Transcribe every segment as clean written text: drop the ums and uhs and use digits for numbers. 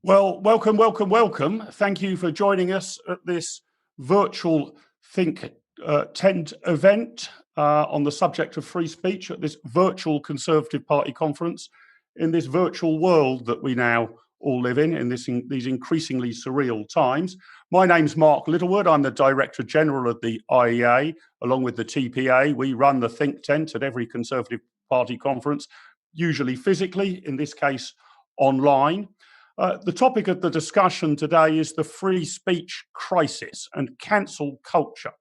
Well, welcome, welcome, welcome. Thank you for joining us at this virtual ThinkTent event on the subject of free speech at this virtual Conservative Party conference in this virtual world that we now all live in these increasingly surreal times. My name's Mark Littlewood. I'm the Director General of the IEA, along with the TPA. We run the ThinkTent at every Conservative Party conference, usually physically, in this case, online. The topic of the discussion today is the free speech crisis and cancel culture.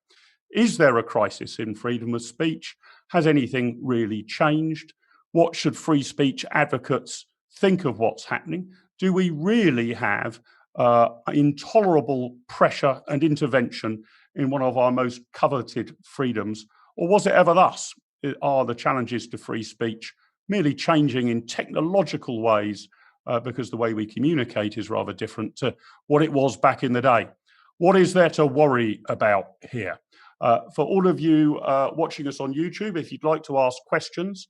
Is there a crisis in freedom of speech? Has anything really changed? What should free speech advocates think of what's happening? Do we really have intolerable pressure and intervention in one of our most coveted freedoms? Or was it ever thus? Are the challenges to free speech merely changing in technological ways because the way we communicate is rather different to what it was back in the day? What is there to worry about here? For all of you watching us on YouTube, if you'd like to ask questions,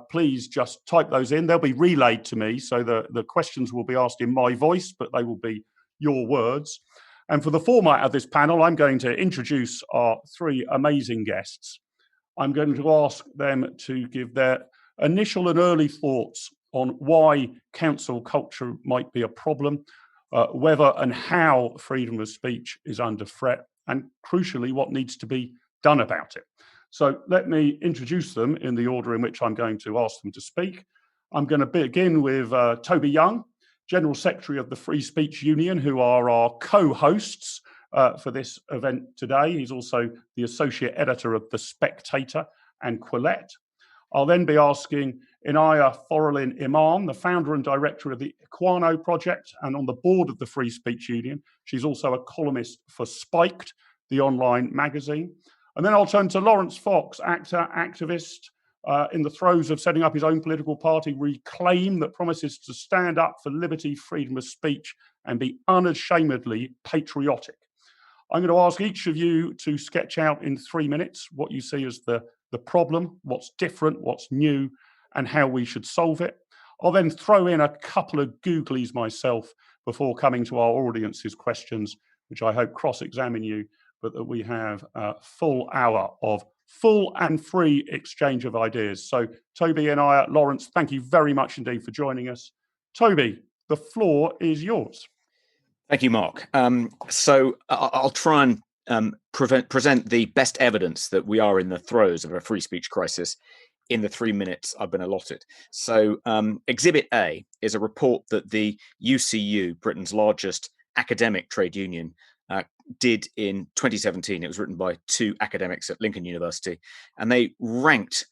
please just type those in. They'll be relayed to me, so the questions will be asked in my voice, but they will be your words. And for the format of this panel, I'm going to introduce our three amazing guests. I'm going to ask them to give their initial and early thoughts on why cancel culture might be a problem, whether and how freedom of speech is under threat, and crucially, what needs to be done about it. So let me introduce them in the order in which I'm going to ask them to speak. I'm going to begin with Toby Young, General Secretary of the Free Speech Union, who are our co-hosts for this event today. He's also the Associate Editor of The Spectator and Quillette. I'll then be asking Inaya Folarin Iman, the founder and director of the Equiano project and on the board of the Free Speech Union. She's also a columnist for Spiked, the online magazine. And then I'll turn to Laurence Fox, actor, activist, in the throes of setting up his own political party, Reclaim, that promises to stand up for liberty, freedom of speech, and be unashamedly patriotic. I'm going to ask each of you to sketch out in 3 minutes what you see as the problem, what's different, what's new, and how we should solve it. I'll then throw in a couple of googlies myself before coming to our audience's questions, which I hope cross-examine you, but that we have a full hour of full and free exchange of ideas. So Toby and I, Laurence, thank you very much indeed for joining us. Toby, the floor is yours. Thank you, Mark. So I'll try and present the best evidence that we are in the throes of a free speech crisis in the 3 minutes I've been allotted. So Exhibit A is a report that the UCU, Britain's largest academic trade union, did in 2017. It was written by two academics at Lincoln University, and they ranked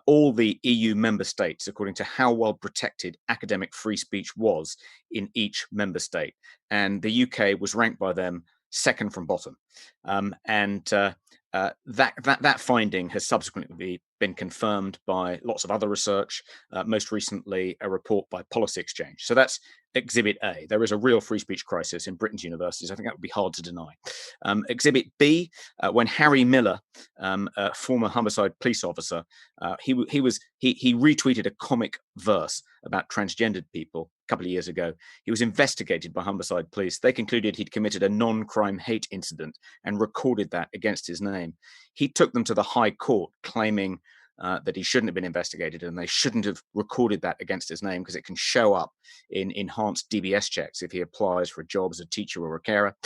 all the EU member states according to how well protected academic free speech was in each member state. And the UK was ranked by them second from bottom. That finding has subsequently been confirmed by lots of other research, most recently a report by Policy Exchange. So that's Exhibit A. There is a real free speech crisis in Britain's universities. I think that would be hard to deny. Exhibit B, when Harry Miller, a former Humberside police officer, he retweeted a comic verse about transgendered people a couple of years ago. He was investigated by Humberside police. They concluded he'd committed a non-crime hate incident and recorded that against his name. He took them to the High Court, claiming that he shouldn't have been investigated and they shouldn't have recorded that against his name because it can show up in enhanced DBS checks if he applies for a job as a teacher or a carer.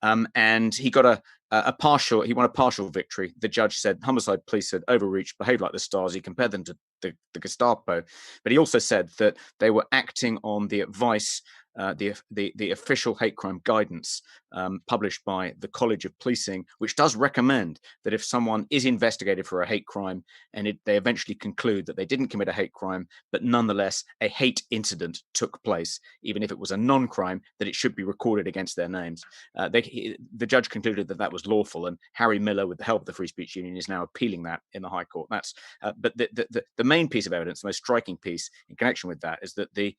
And he got he won a partial victory. The judge said Humberside police had overreached, behaved like the stars. He compared them to the Gestapo, but he also said that they were acting on the advice, the official hate crime guidance published by the College of Policing, which does recommend that if someone is investigated for a hate crime and they eventually conclude that they didn't commit a hate crime, but nonetheless a hate incident took place, even if it was a non-crime, that it should be recorded against their names. The judge concluded that that was lawful, and Harry Miller, with the help of the Free Speech Union, is now appealing that in the High Court. But the main piece of evidence, the most striking piece in connection with that, is that the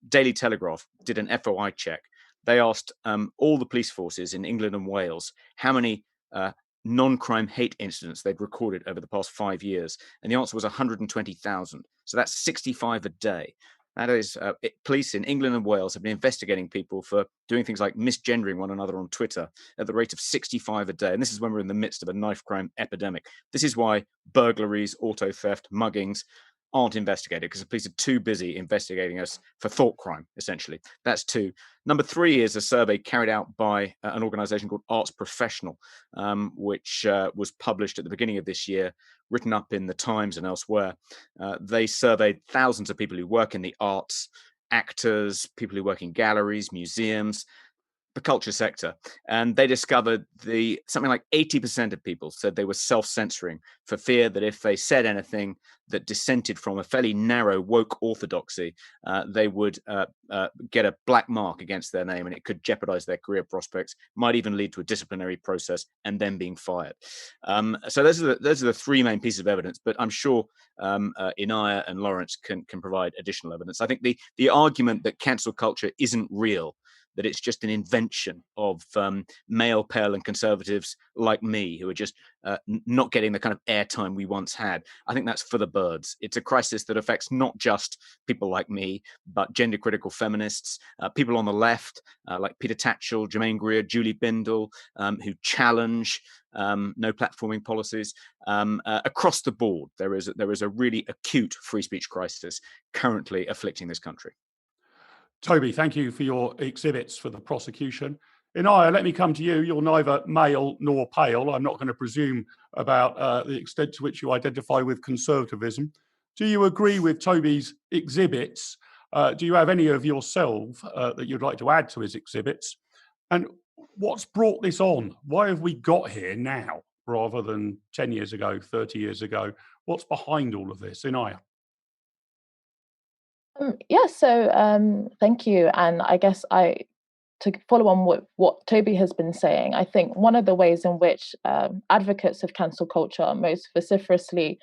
Daily Telegraph did an FOI check. They asked all the police forces in England and Wales how many non-crime hate incidents they'd recorded over the past 5 years, and the answer was 120,000. So that's 65 a day. That is, police in England and Wales have been investigating people for doing things like misgendering one another on Twitter at the rate of 65 a day. And this is when we're in the midst of a knife crime epidemic. This is why burglaries, auto theft, muggings aren't investigated, because the police are too busy investigating us for thought crime, essentially. That's two. Number three is a survey carried out by an organization called Arts Professional, which was published at the beginning of this year, written up in the Times and elsewhere. They surveyed thousands of people who work in the arts, actors, people who work in galleries, museums, the culture sector, and they discovered something like 80% of people said they were self-censoring for fear that if they said anything that dissented from a fairly narrow woke orthodoxy, they would get a black mark against their name, and it could jeopardize their career prospects, might even lead to a disciplinary process and then being fired. So those are the three main pieces of evidence, but I'm sure Inaya and Laurence can provide additional evidence. I think the argument that cancel culture isn't real, that it's just an invention of male, pale, and conservatives like me who are just not getting the kind of airtime we once had, I think that's for the birds. It's a crisis that affects not just people like me, but gender critical feminists, people on the left, like Peter Tatchell, Germaine Greer, Julie Bindel, who challenge no platforming policies. Across the board, there is a really acute free speech crisis currently afflicting this country. Toby, thank you for your exhibits for the prosecution. Inaya, let me come to you. You're neither male nor pale. I'm not going to presume about the extent to which you identify with conservatism. Do you agree with Toby's exhibits? Do you have any of yourself that you'd like to add to his exhibits? And what's brought this on? Why have we got here now rather than 10 years ago, 30 years ago? What's behind all of this? Inaya. Thank you. And I guess to follow on what Toby has been saying, I think one of the ways in which advocates of cancel culture most vociferously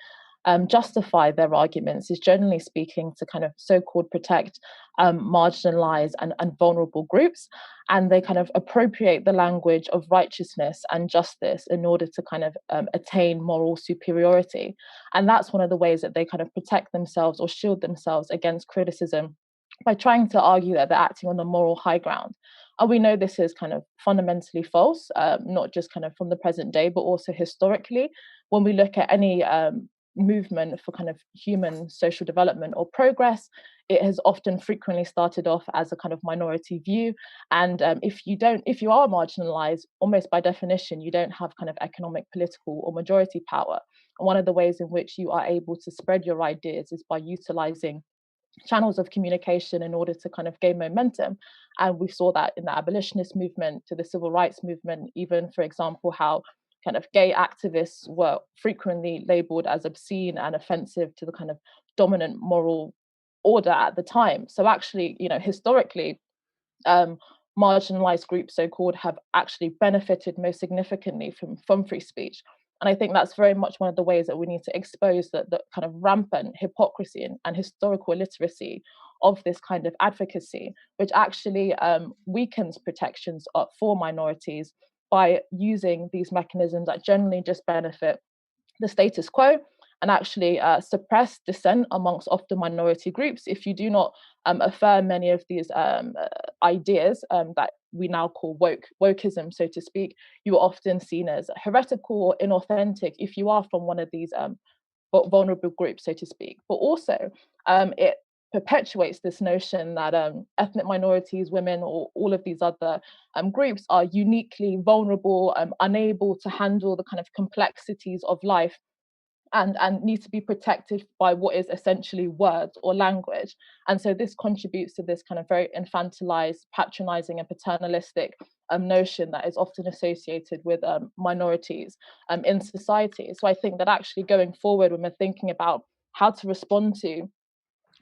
justify their arguments is, generally speaking, to kind of so-called protect marginalized and vulnerable groups. And they kind of appropriate the language of righteousness and justice in order to kind of attain moral superiority. And that's one of the ways that they kind of protect themselves or shield themselves against criticism, by trying to argue that they're acting on the moral high ground. And we know this is kind of fundamentally false, not just kind of from the present day, but also historically. When we look at any movement for kind of human social development or progress, it has often frequently started off as a kind of minority view. And if you are marginalized, almost by definition, you don't have kind of economic, political, or majority power. And one of the ways in which you are able to spread your ideas is by utilizing channels of communication in order to kind of gain momentum. And we saw that in the abolitionist movement to the civil rights movement, even, for example, how kind of gay activists were frequently labeled as obscene and offensive to the kind of dominant moral order at the time. So actually, historically, marginalized groups, so-called, have actually benefited most significantly from free speech. And I think that's very much one of the ways that we need to expose the kind of rampant hypocrisy and historical illiteracy of this kind of advocacy, which actually weakens protections for minorities by using these mechanisms that generally just benefit the status quo and actually suppress dissent amongst often minority groups. If you do not affirm many of these ideas that we now call wokeism, so to speak, you are often seen as heretical or inauthentic if you are from one of these vulnerable groups, so to speak. But also, it perpetuates this notion that ethnic minorities, women, or all of these other groups are uniquely vulnerable, unable to handle the kind of complexities of life, and need to be protected by what is essentially words or language. And so this contributes to this kind of very infantilized, patronizing, and paternalistic notion that is often associated with minorities in society. So I think that actually going forward, when we're thinking about how to respond to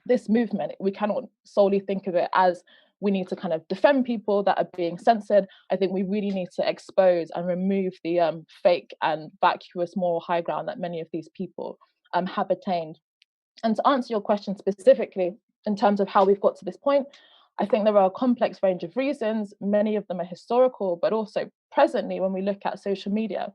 this movement, we cannot solely think of it as we need to kind of defend people that are being censored. I think we really need to expose and remove the fake and vacuous moral high ground that many of these people have attained. And to answer your question specifically, in terms of how we've got to this point, I think there are a complex range of reasons. Many of them are historical, but also presently, when we look at social media,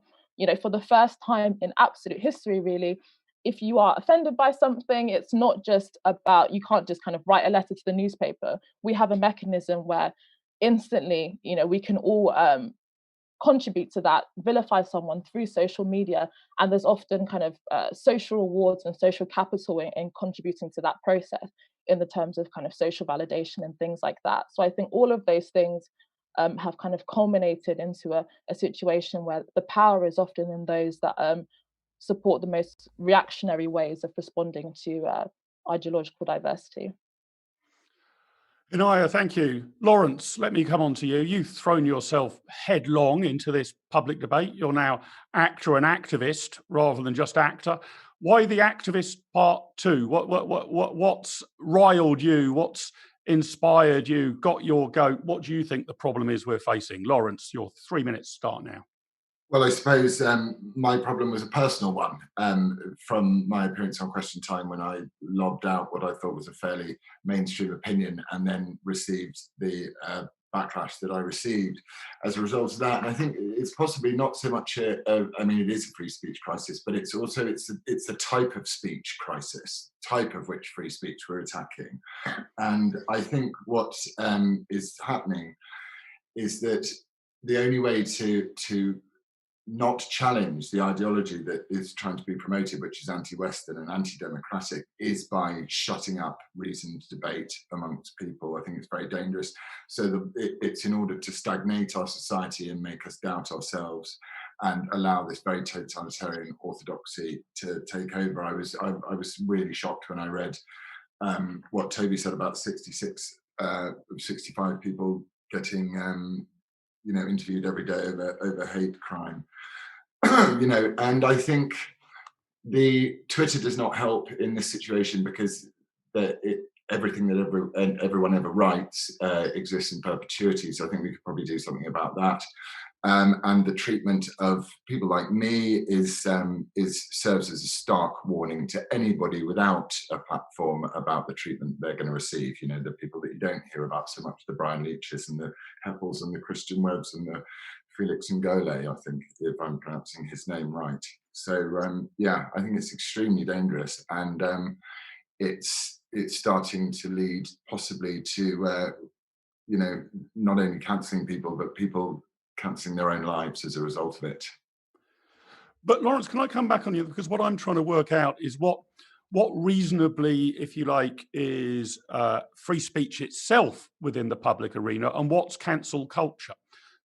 for the first time in absolute history, really, if you are offended by something, it's not just about, you can't just kind of write a letter to the newspaper. We have a mechanism where instantly, we can all contribute to that, vilify someone through social media, and there's often kind of social rewards and social capital in contributing to that process in the terms of kind of social validation and things like that. So I think all of those things have kind of culminated into a situation where the power is often in those that support the most reactionary ways of responding to ideological diversity. Inaya, thank you. Laurence, let me come on to you. You've thrown yourself headlong into this public debate. You're now actor and activist rather than just actor. Why the activist part two? What's riled you? What's inspired you? Got your goat? What do you think the problem is we're facing? Laurence, your 3 minutes start now. Well, I suppose my problem was a personal one from my appearance on Question Time, when I lobbed out what I thought was a fairly mainstream opinion and then received the backlash that I received as a result of that. And I think it's possibly not so much I mean, it is a free speech crisis, but it's also it's a type of speech crisis, type of which free speech we're attacking. And I think what is happening is that the only way to not challenge the ideology that is trying to be promoted, which is anti-Western and anti-democratic, is by shutting up reasoned debate amongst people. I think it's very dangerous. So it's in order to stagnate our society and make us doubt ourselves and allow this very totalitarian orthodoxy to take over. I was really shocked when I read what Toby said about 65 people getting interviewed every day over hate crime. And I think the Twitter does not help in this situation, because everything that everyone ever writes exists in perpetuity. So I think we could probably do something about that. And the treatment of people like me serves as a stark warning to anybody without a platform about the treatment they're going to receive. The people that you don't hear about so much, the Brian Leaches and the Heppels and the Christian Webbs and the Felix Ngole, I think, if I'm pronouncing his name right. So I think it's extremely dangerous, and it's starting to lead possibly to not only cancelling people, but people cancelling their own lives as a result of it. But Laurence, can I come back on you? Because what I'm trying to work out is what reasonably, if you like, is free speech itself within the public arena, and what's cancel culture.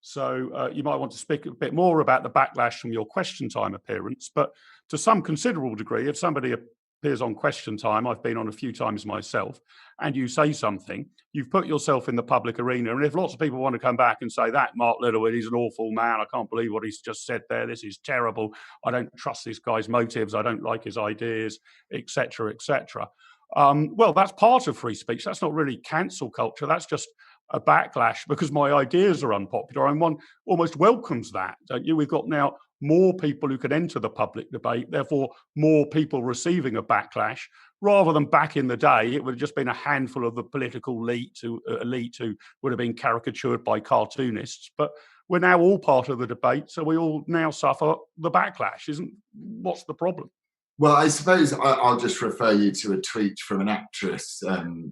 So you might want to speak a bit more about the backlash from your Question Time appearance, but to some considerable degree, if somebody appears on Question Time, I've been on a few times myself, and you say something, you've put yourself in the public arena. And if lots of people want to come back and say that Mark Littlewood, he's an awful man, I can't believe what he's just said there, this is terrible, I don't trust this guy's motives, I don't like his ideas, etc., etc. Well, that's part of free speech. That's not really cancel culture. That's just a backlash because my ideas are unpopular, and one almost welcomes that, don't you? We've got now more people who can enter the public debate, therefore more people receiving a backlash, rather than back in the day, it would have just been a handful of the political elite who would have been caricatured by cartoonists. But we're now all part of the debate, so we all now suffer the backlash. What's the problem? Well, I suppose I'll just refer you to a tweet from an actress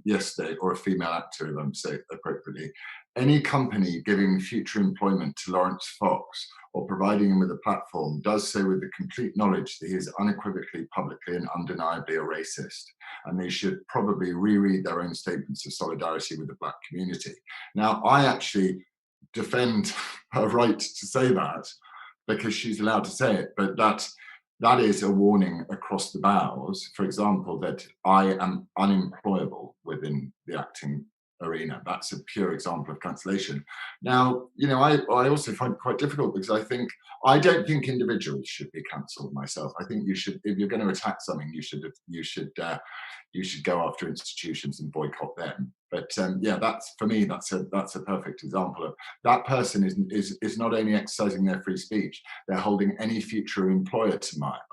yesterday, or a female actor, if I'm saying appropriately. Any company giving future employment to Laurence Fox or providing him with a platform does so with the complete knowledge that he is unequivocally, publicly and undeniably a racist. And they should probably reread their own statements of solidarity with the Black community. Now, I actually defend her right to say that because she's allowed to say it, but that is a warning across the bows, for example, that I am unemployable within the acting arena. That's a pure example of cancellation. Now, I also find it quite difficult because I don't think individuals should be cancelled myself. I think you should, if you're going to attack something, you should go after institutions and boycott them. But that's, for me, that's a perfect example of that person is not only exercising their free speech, they're holding any future employer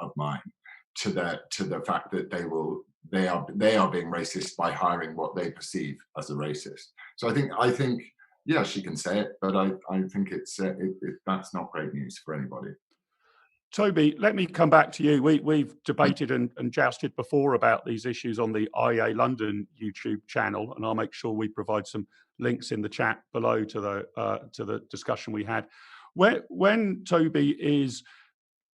of mine to the fact that they are being racist by hiring what they perceive as a racist. So I think she can say it, but I think that's not great news for anybody. Toby, let me come back to you. We've debated and jousted before about these issues on the IA London YouTube channel, and I'll make sure we provide some links in the chat below to the discussion we had. When Toby is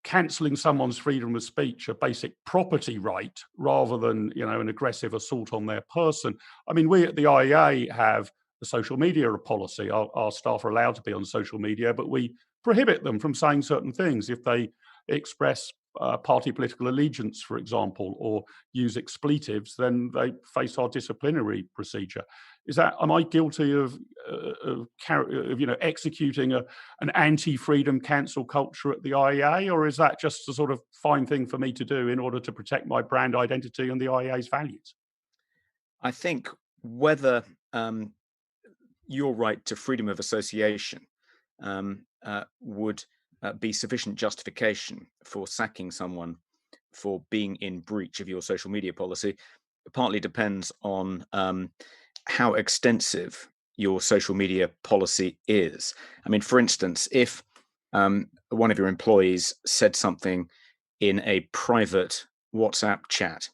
cancelling someone's freedom of speech, a basic property right, rather than an aggressive assault on their person. I mean, we at the IEA have a social media policy. Our staff are allowed to be on social media, but we prohibit them from saying certain things if they express party political allegiance, for example, or use expletives. Then they face our disciplinary procedure. Am I guilty of executing an anti-freedom cancel culture at the IEA, or is that just a sort of fine thing for me to do in order to protect my brand identity and the IEA's values? I think whether your right to freedom of association would be sufficient justification for sacking someone for being in breach of your social media policy partly depends on how extensive your social media policy is. I mean, for instance, if one of your employees said something in a private WhatsApp chat,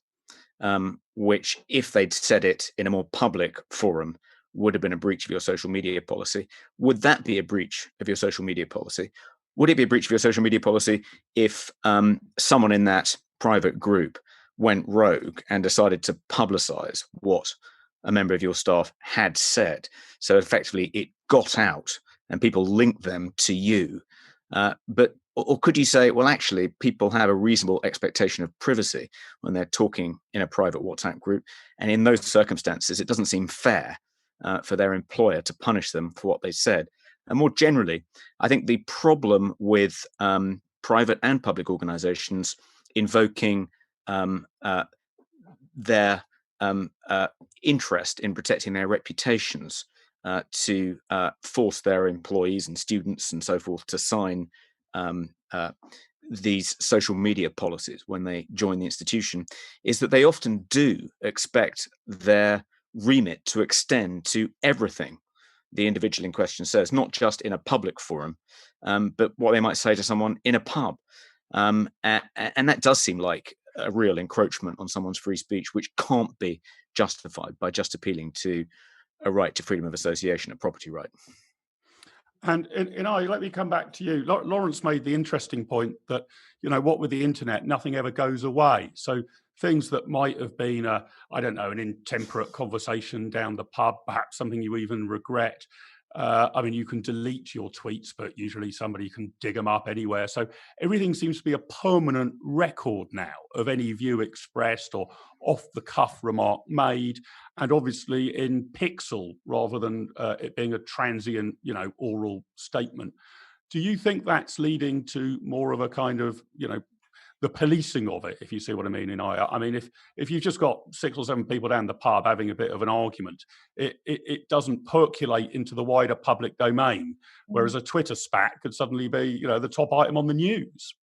which if they'd said it in a more public forum would have been a breach of your social media policy, would that be a breach of your social media policy? Would it be a breach of your social media policy if someone in that private group went rogue and decided to publicize what a member of your staff had said? So effectively it got out and people linked them to you. Or could you say, well, actually, people have a reasonable expectation of privacy when they're talking in a private WhatsApp group. And in those circumstances, it doesn't seem fair for their employer to punish them for what they said. And more generally, I think the problem with private and public organizations invoking their interest in protecting their reputations to force their employees and students and so forth to sign these social media policies when they join the institution is that they often do expect their remit to extend to everything the individual in question says, not just in a public forum, but what they might say to someone in a pub. And that does seem like a real encroachment on someone's free speech, which can't be justified by just appealing to a right to freedom of association, a property right. And Inaya, let me come back to you. Laurence made the interesting point that, what with the internet, nothing ever goes away. So things that might have been an intemperate conversation down the pub, perhaps something you even regret. You can delete your tweets, but usually somebody can dig them up anywhere. So everything seems to be a permanent record now of any view expressed or off-the-cuff remark made, and obviously in pixel rather than it being a transient, oral statement. Do you think that's leading to more of a kind of, the policing of it, if you see what I mean, Inaya? I mean, if you've just got 6 or 7 people down the pub having a bit of an argument, it doesn't percolate into the wider public domain, whereas a Twitter spat could suddenly be, the top item on the news.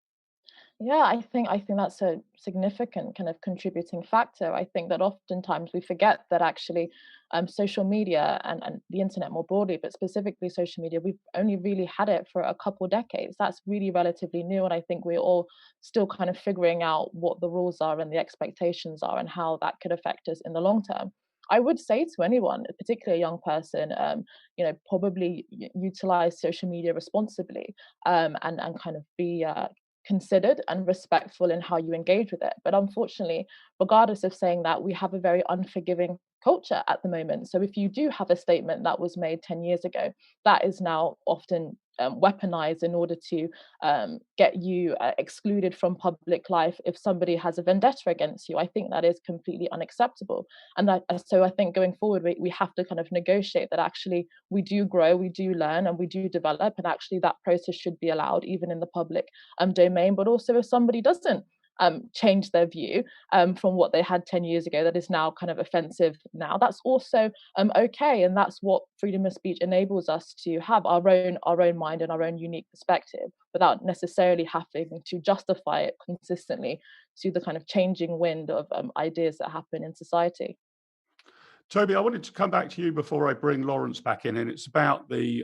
Yeah, I think that's a significant kind of contributing factor. I think that oftentimes we forget that actually social media and the internet more broadly, but specifically social media, we've only really had it for a couple decades. That's really relatively new. And I think we're all still kind of figuring out what the rules are and the expectations are and how that could affect us in the long term. I would say to anyone, particularly a young person, probably utilize social media responsibly and kind of be considered and respectful in how you engage with it. But unfortunately, regardless of saying that, we have a very unforgiving culture at the moment. So if you do have a statement that was made 10 years ago, that is now often weaponized in order to get you excluded from public life if somebody has a vendetta against you. I think that is completely unacceptable. And so I think going forward, we have to kind of negotiate that actually we do grow, we do learn, and we do develop. And actually that process should be allowed even in the public domain. But also if somebody doesn't change their view from what they had 10 years ago that is now kind of offensive now, that's also okay. And that's what freedom of speech enables us to have our own mind and our own unique perspective without necessarily having to justify it consistently to the kind of changing wind of ideas that happen in society. Toby, I wanted to come back to you before I bring Laurence back in, and it's about the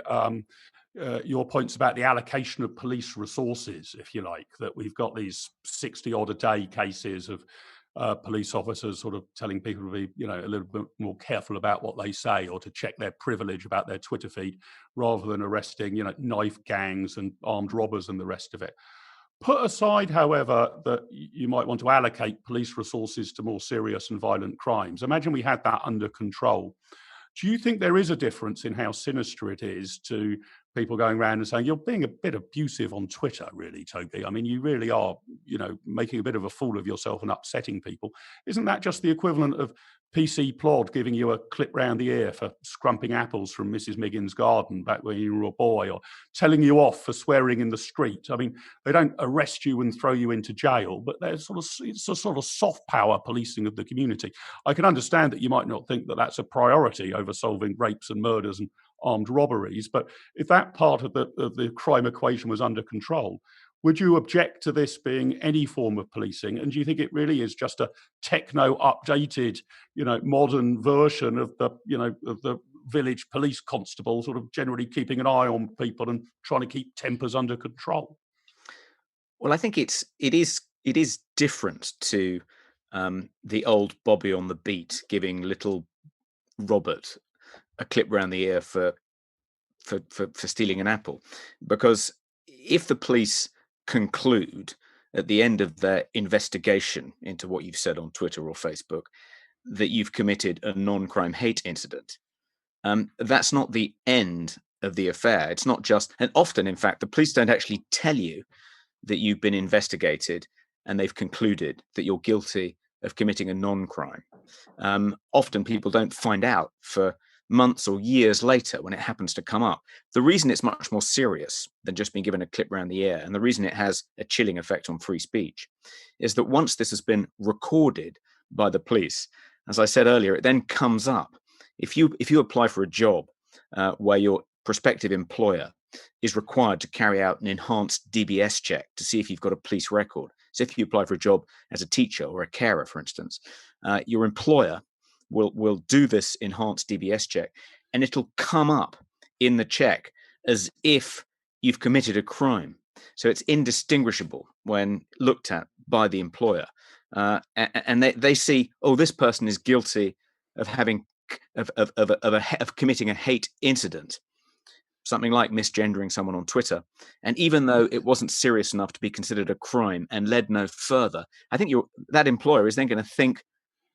your points about the allocation of police resources, if you like, that we've got these 60 odd a day cases of police officers sort of telling people to be, a little bit more careful about what they say, or to check their privilege about their Twitter feed, rather than arresting, knife gangs and armed robbers and the rest of it. Put aside, however, that you might want to allocate police resources to more serious and violent crimes. Imagine we had that under control. Do you think there is a difference in how sinister it is to people going around and saying, you're being a bit abusive on Twitter, really, Toby? I mean, you really are, making a bit of a fool of yourself and upsetting people. Isn't that just the equivalent of PC Plod giving you a clip round the ear for scrumping apples from Mrs. Miggins' garden back when you were a boy, or telling you off for swearing in the street? I mean, they don't arrest you and throw you into jail, but it's a sort of soft power policing of the community. I can understand that you might not think that that's a priority over solving rapes and murders and armed robberies, but if that part of the crime equation was under control, would you object to this being any form of policing? And do you think it really is just a techno-updated, modern version of the village police constable, sort of generally keeping an eye on people and trying to keep tempers under control? Well, I think it is different to the old Bobby on the beat giving little Robert a clip round the ear for stealing an apple, because if the police conclude at the end of their investigation into what you've said on Twitter or Facebook that you've committed a non-crime hate incident, that's not the end of the affair. It's not just, and often, in fact, the police don't actually tell you that you've been investigated and they've concluded that you're guilty of committing a non-crime. Often people don't find out for months or years later when it happens to come up. The reason it's much more serious than just being given a clip round the ear, and the reason it has a chilling effect on free speech, is that once this has been recorded by the police, as I said earlier, it then comes up. If you apply for a job where your prospective employer is required to carry out an enhanced DBS check to see if you've got a police record. So if you apply for a job as a teacher or a carer, for instance, your employer will do this enhanced DBS check, and it'll come up in the check as if you've committed a crime. So it's indistinguishable when looked at by the employer, and they see, oh, this person is guilty of committing a hate incident, something like misgendering someone on Twitter. And even though it wasn't serious enough to be considered a crime and led no further, I think that employer is then going to think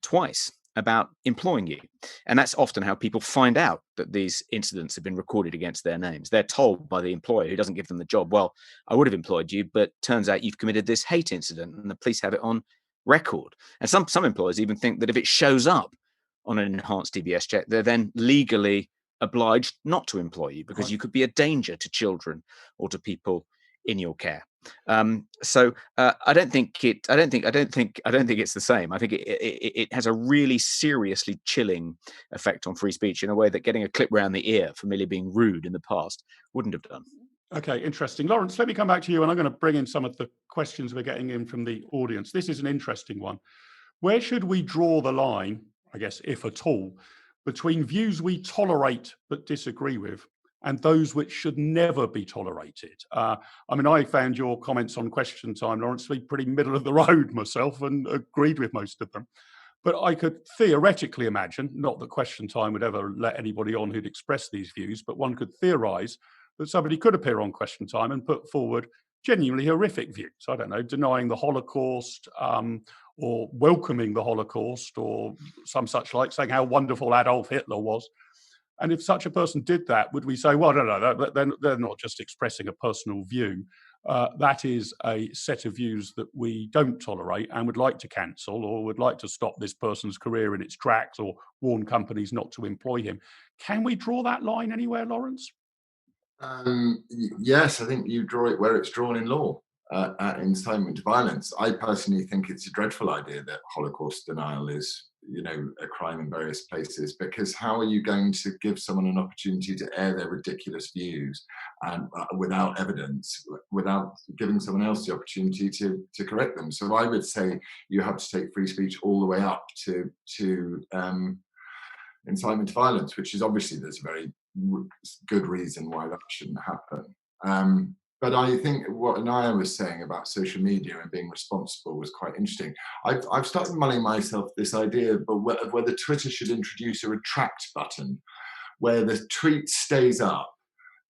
twice about employing you. And that's often how people find out that these incidents have been recorded against their names. They're told by the employer who doesn't give them the job, well, I would have employed you, but turns out you've committed this hate incident, and the police have it on record. And some employers even think that if it shows up on an enhanced DBS check, they're then legally obliged not to employ you because you could be a danger to children or to people in your care. So I don't think it's the same. I think it has a really seriously chilling effect on free speech in a way that getting a clip round the ear for merely being rude in the past wouldn't have done. Okay, interesting. Laurence, let me come back to you, and I'm going to bring in some of the questions we're getting in from the audience. This is an interesting one. Where should we draw the line, I guess, if at all, between views we tolerate but disagree with and those which should never be tolerated? I mean, I found your comments on Question Time, Laurence, to be pretty middle of the road myself, and agreed with most of them. But I could theoretically imagine, not that Question Time would ever let anybody on who'd express these views, but one could theorise that somebody could appear on Question Time and put forward genuinely horrific views. I don't know, denying the Holocaust, or welcoming the Holocaust, or some such like, saying how wonderful Adolf Hitler was. And if such a person did that, would we say, well, no, they're not just expressing a personal view. That is a set of views that we don't tolerate and would like to cancel, or would like to stop this person's career in its tracks, or warn companies not to employ him. Can we draw that line anywhere, Laurence? Yes, I think you draw it where it's drawn in law. At incitement to violence. I personally think it's a dreadful idea that Holocaust denial is, a crime in various places, because how are you going to give someone an opportunity to air their ridiculous views and without evidence, without giving someone else the opportunity to correct them? So I would say you have to take free speech all the way up to incitement to violence, which is obviously there's a very good reason why that shouldn't happen. But I think what Inaya was saying about social media and being responsible was quite interesting. I've started mulling myself this idea of whether Twitter should introduce a retract button where the tweet stays up,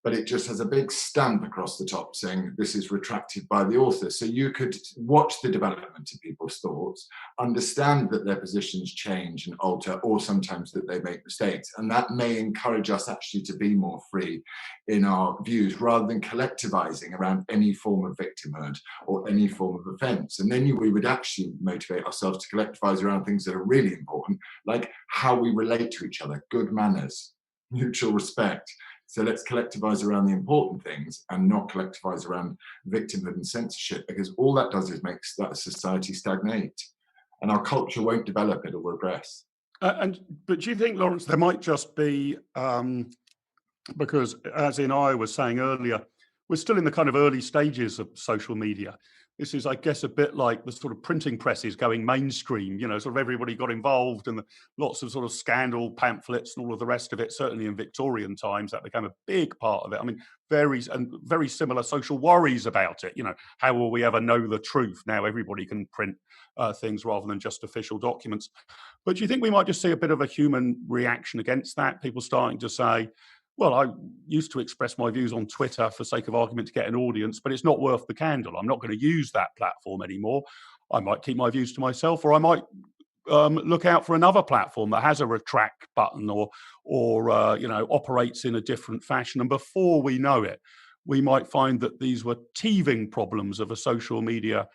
but it just has a big stamp across the top saying this is retracted by the author. So you could watch the development of people's thoughts, understand that their positions change and alter, or sometimes that they make mistakes. And that may encourage us actually to be more free in our views rather than collectivizing around any form of victimhood or any form of offense. And then we would actually motivate ourselves to collectivize around things that are really important, like how we relate to each other, good manners, mutual respect. So let's collectivize around the important things and not collectivize around victimhood and censorship, because all that does is make that society stagnate, and our culture won't develop, it'll regress. But do you think, Laurence, there might just be, because as Inaya was saying earlier, we're still in the kind of early stages of social media. This is, I guess, a bit like the sort of printing presses going mainstream, sort of everybody got involved and lots of sort of scandal pamphlets and all of the rest of it. Certainly in Victorian times, that became a big part of it. I mean, very similar social worries about it. How will we ever know the truth? Now everybody can print things rather than just official documents. But do you think we might just see a bit of a human reaction against that? People starting to say, well, I used to express my views on Twitter for sake of argument to get an audience, but it's not worth the candle. I'm not going to use that platform anymore. I might keep my views to myself, or I might look out for another platform that has a retract button or operates in a different fashion. And before we know it, we might find that these were teething problems of a social media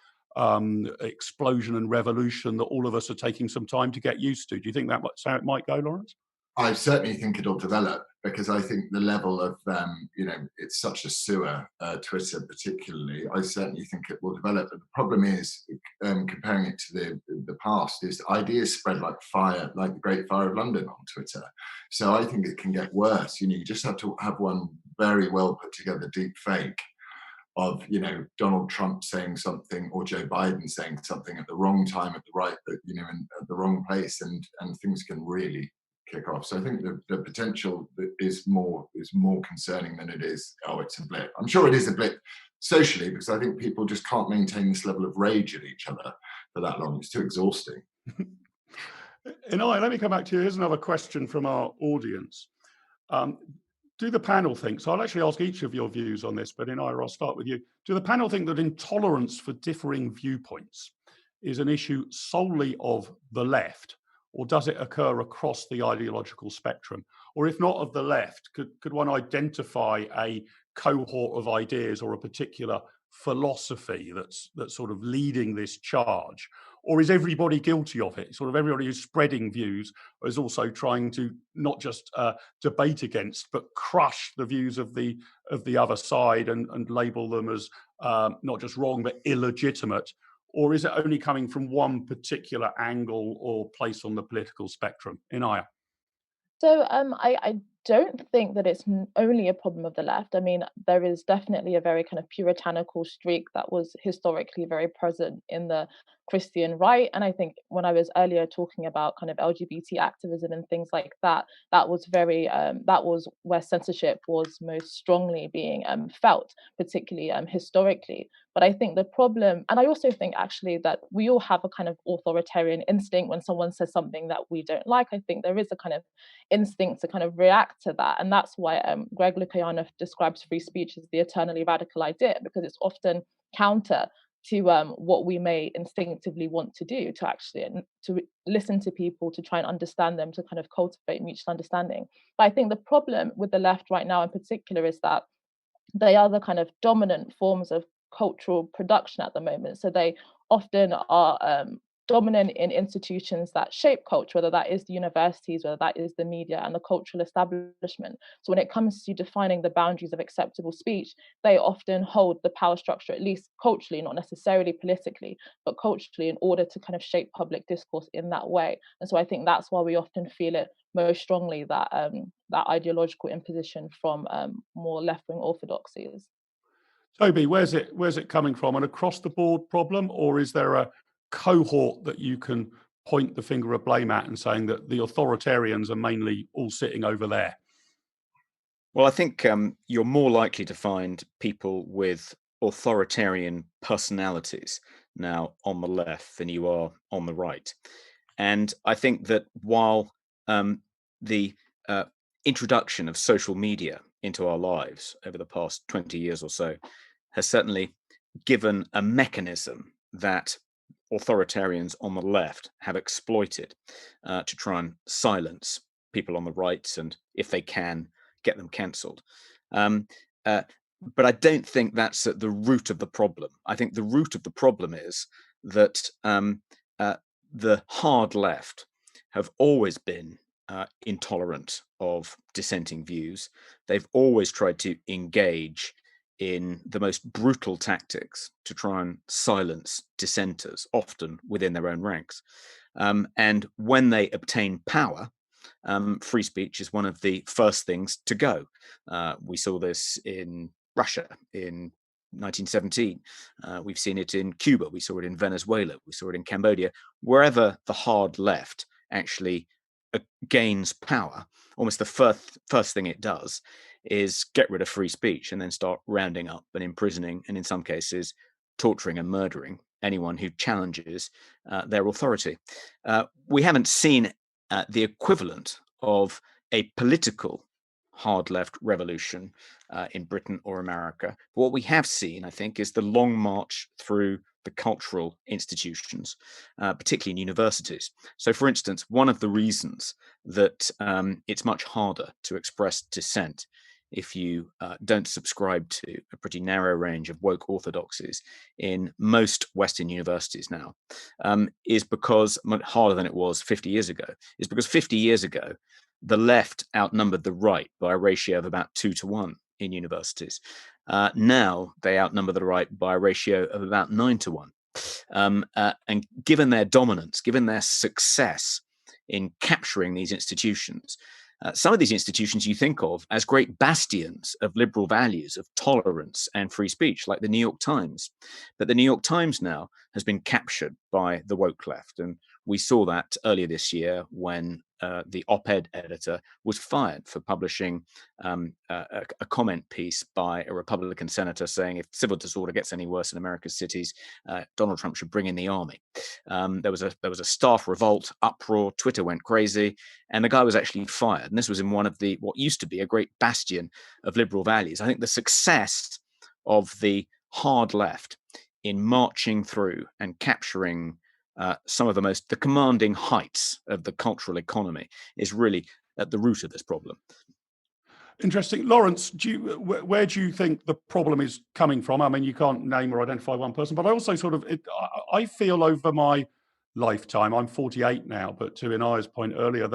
explosion and revolution that all of us are taking some time to get used to. Do you think that's how it might go, Laurence? I certainly think it'll develop, because I think the level of, it's such a sewer, Twitter particularly, I certainly think it will develop. But the problem is, comparing it to the past, is ideas spread like fire, like the Great Fire of London on Twitter. So I think it can get worse. You just have to have one very well put together deep fake of, Donald Trump saying something or Joe Biden saying something at the wrong time, at the right, in at the wrong place, and things can really kick off. So I think the potential is more concerning than it is, it's a blip. I'm sure it is a blip socially, because I think people just can't maintain this level of rage at each other for that long. It's too exhausting. Inaya, let me come back to you. Here's another question from our audience. Do the panel think, so I'll actually ask each of your views on this, but Inaya, I'll start with you. Do the panel think that intolerance for differing viewpoints is an issue solely of the left, or does it occur across the ideological spectrum? Or if not of the left, could one identify a cohort of ideas or a particular philosophy that's sort of leading this charge? Or is everybody guilty of it? Sort of everybody who's spreading views is also trying to not just debate against, but crush the views of the other side and label them as not just wrong, but illegitimate? Or is it only coming from one particular angle or place on the political spectrum? Inaya? So I don't think that it's only a problem of the left. I mean, there is definitely a very kind of puritanical streak that was historically very present in the Christian right. And I think when I was earlier talking about kind of LGBT activism and things like that, that was that was where censorship was most strongly being felt, particularly historically. But I think the problem, and I also think actually that we all have a kind of authoritarian instinct when someone says something that we don't like. I think there is a kind of instinct to kind of react to that. And that's why Greg Equiano describes free speech as the eternally radical idea, because it's often counter to what we may instinctively want to do, to actually to listen to people, to try and understand them, to kind of cultivate mutual understanding. But I think the problem with the left right now in particular is that they are the kind of dominant forms of cultural production at the moment. So they often are dominant in institutions that shape culture, whether that is the universities, whether that is the media and the cultural establishment. So when it comes to defining the boundaries of acceptable speech, they often hold the power structure, at least culturally, not necessarily politically, but culturally, in order to kind of shape public discourse in that way. And so I think that's why we often feel it most strongly, that that ideological imposition from more left-wing orthodoxies. Toby, where's it coming from? An across-the-board problem, or is there a cohort that you can point the finger of blame at and saying that the authoritarians are mainly all sitting over there? Well, I think you're more likely to find people with authoritarian personalities now on the left than you are on the right. And I think that while the introduction of social media into our lives over the past 20 years or so has certainly given a mechanism that authoritarians on the left have exploited to try and silence people on the right, and if they can, get them cancelled. Um, uh, but I don't think that's at the root of the problem. I think the root of the problem is that the hard left have always been intolerant of dissenting views. They've always tried to engage in the most brutal tactics to try and silence dissenters, often within their own ranks. And when they obtain power, free speech is one of the first things to go. We saw this in Russia in 1917. We've seen it in Cuba. We saw it in Venezuela. We saw it in Cambodia. Wherever the hard left actually gains power, almost the first thing it does is get rid of free speech and then start rounding up and imprisoning, and in some cases torturing and murdering anyone who challenges their authority. We haven't seen the equivalent of a political hard left revolution in Britain or America. What we have seen, I think, is the long march through the cultural institutions, particularly in universities. So, for instance, one of the reasons that it's much harder to express dissent if you don't subscribe to a pretty narrow range of woke orthodoxies in most Western universities now, is because, much harder than it was 50 years ago, is because 50 years ago, the left outnumbered the right by a ratio of about 2-1 in universities. Now they outnumber the right by a ratio of about 9-1. And given their dominance, given their success in capturing these institutions, some of these institutions you think of as great bastions of liberal values, of tolerance and free speech, like the New York Times. But the New York Times now has been captured by the woke left. And we saw that earlier this year when the op-ed editor was fired for publishing a comment piece by a Republican senator saying if civil disorder gets any worse in America's cities, Donald Trump should bring in the army. There was a staff revolt, uproar, Twitter went crazy, and the guy was actually fired. And this was in one of the what used to be a great bastion of liberal values. I think the success of the hard left in marching through and capturing some of the commanding heights of the cultural economy is really at the root of this problem. Interesting. Laurence, where do you think the problem is coming from? I mean, you can't name or identify one person, but I also I feel over my lifetime, I'm 48 now, but to Inaya's point earlier,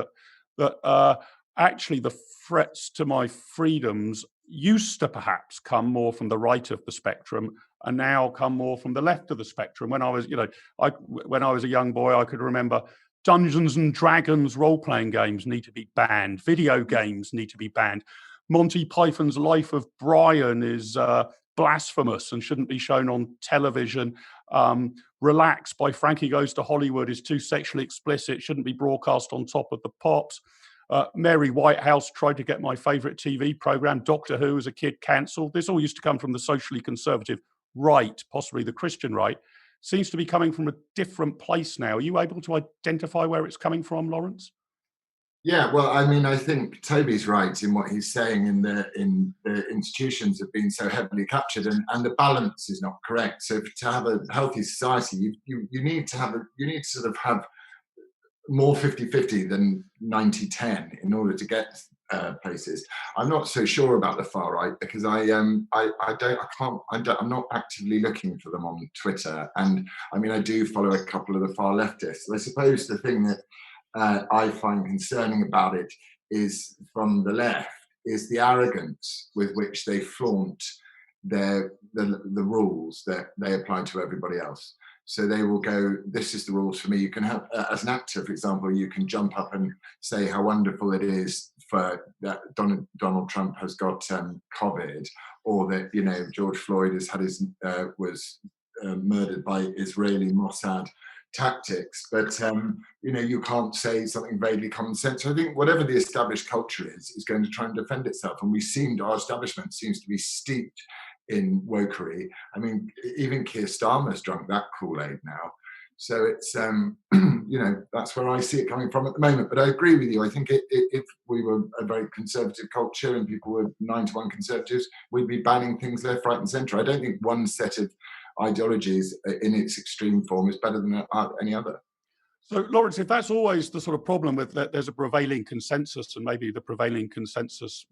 that actually the threats to my freedoms used to perhaps come more from the right of the spectrum and now come more from the left of the spectrum. When I was, when I was a young boy, I could remember Dungeons and Dragons role-playing games need to be banned. Video games need to be banned. Monty Python's Life of Brian is blasphemous and shouldn't be shown on television. Relax by Frankie Goes to Hollywood is too sexually explicit, shouldn't be broadcast on Top of the Pops. Mary Whitehouse tried to get my favourite TV programme, Doctor Who, as a kid, cancelled. This all used to come from the socially conservative right, possibly the Christian right. Seems to be coming from a different place now. Are you able to identify where it's coming from, Laurence? Yeah, well, I mean, I think Toby's right in what he's saying. In the institutions have been so heavily captured, and the balance is not correct. So to have a healthy society, you need to sort of have more 50-50 than 90-10 in order to get places. I'm not so sure about the far right because I'm not actively looking for them on Twitter, and I mean I do follow a couple of the far leftists. I suppose the thing that I find concerning about it is from the left is the arrogance with which they flaunt the rules that they apply to everybody else. So they will go, this is the rules for me. You can have, as an actor, for example, you can jump up and say how wonderful it is for that Donald Trump has got COVID, or that George Floyd has had was murdered by Israeli Mossad tactics, but you can't say something vaguely common sense. So I think whatever the established culture is going to try and defend itself, and our establishment seems to be steeped in wokery. I mean, even Keir Starmer's drunk that Kool-Aid now. So it's, that's where I see it coming from at the moment. But I agree with you. I think if we were a very conservative culture and people were 9-to-1 conservatives, we'd be banning things left, right and centre. I don't think one set of ideologies in its extreme form is better than any other. So, Laurence, if that's always the sort of problem with that, there's a prevailing consensus, and maybe the prevailing consensus,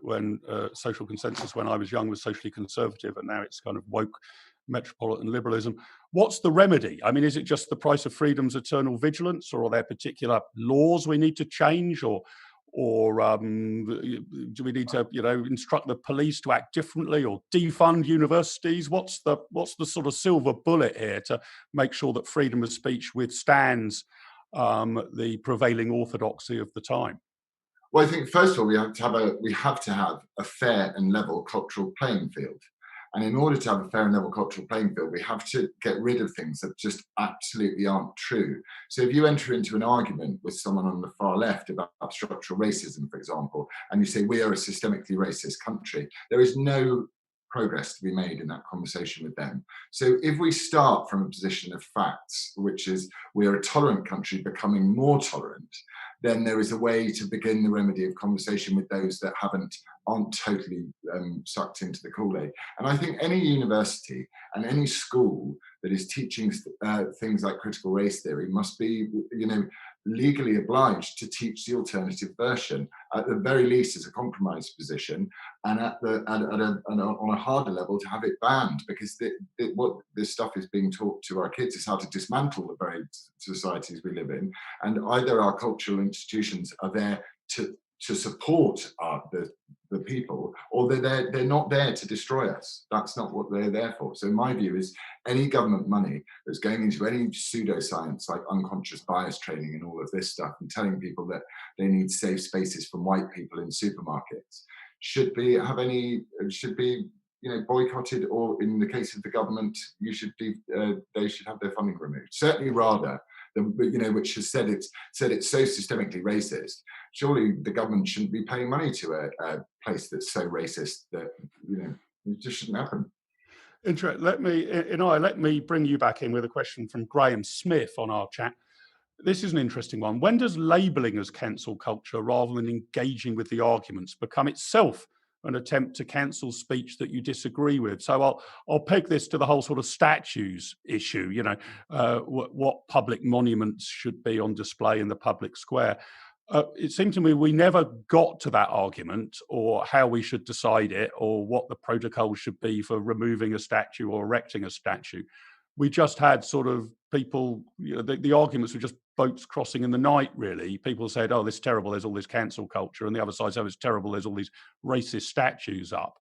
when social consensus when I was young was socially conservative, and now it's kind of woke metropolitan liberalism. What's the remedy? I mean, is it just the price of freedom's eternal vigilance, or are there particular laws we need to change, or do we need to, instruct the police to act differently, or defund universities? What's the sort of silver bullet here to make sure that freedom of speech withstands the prevailing orthodoxy of the time? Well, I think first of all we have to have a fair and level cultural playing field. And in order to have a fair and level cultural playing field, we have to get rid of things that just absolutely aren't true. So if you enter into an argument with someone on the far left about structural racism, for example, and you say we are a systemically racist country, there is no progress to be made in that conversation with them. So if we start from a position of facts, which is we are a tolerant country becoming more tolerant, then there is a way to begin the remedy of conversation with those that aren't totally sucked into the Kool-Aid. And I think any university and any school that is teaching things like critical race theory must be, legally obliged to teach the alternative version, at the very least as a compromise position, and on a harder level to have it banned, because what this stuff is being taught to our kids is how to dismantle the very societies we live in, and either our cultural institutions are there to support the people, or they're not there to destroy us. That's not what they're there for. So my view is any government money that's going into any pseudoscience like unconscious bias training and all of this stuff, and telling people that they need safe spaces from white people in supermarkets should be boycotted, or in the case of the government, they should have their funding removed. Certainly rather than, which has said it's so systemically racist. Surely the government shouldn't be paying money to a place that's so racist that it just shouldn't happen. Let me bring you back in with a question from Graham Smith on our chat. This is an interesting one. When does labelling as cancel culture rather than engaging with the arguments become itself an attempt to cancel speech that you disagree with? So I'll peg this to the whole sort of statues issue, what public monuments should be on display in the public square. It seemed to me we never got to that argument, or how we should decide it, or what the protocol should be for removing a statue or erecting a statue. We just had sort of people, the arguments were just boats crossing in the night, really. People said, oh, this is terrible, there's all this cancel culture. And the other side said, oh, it's terrible, there's all these racist statues up.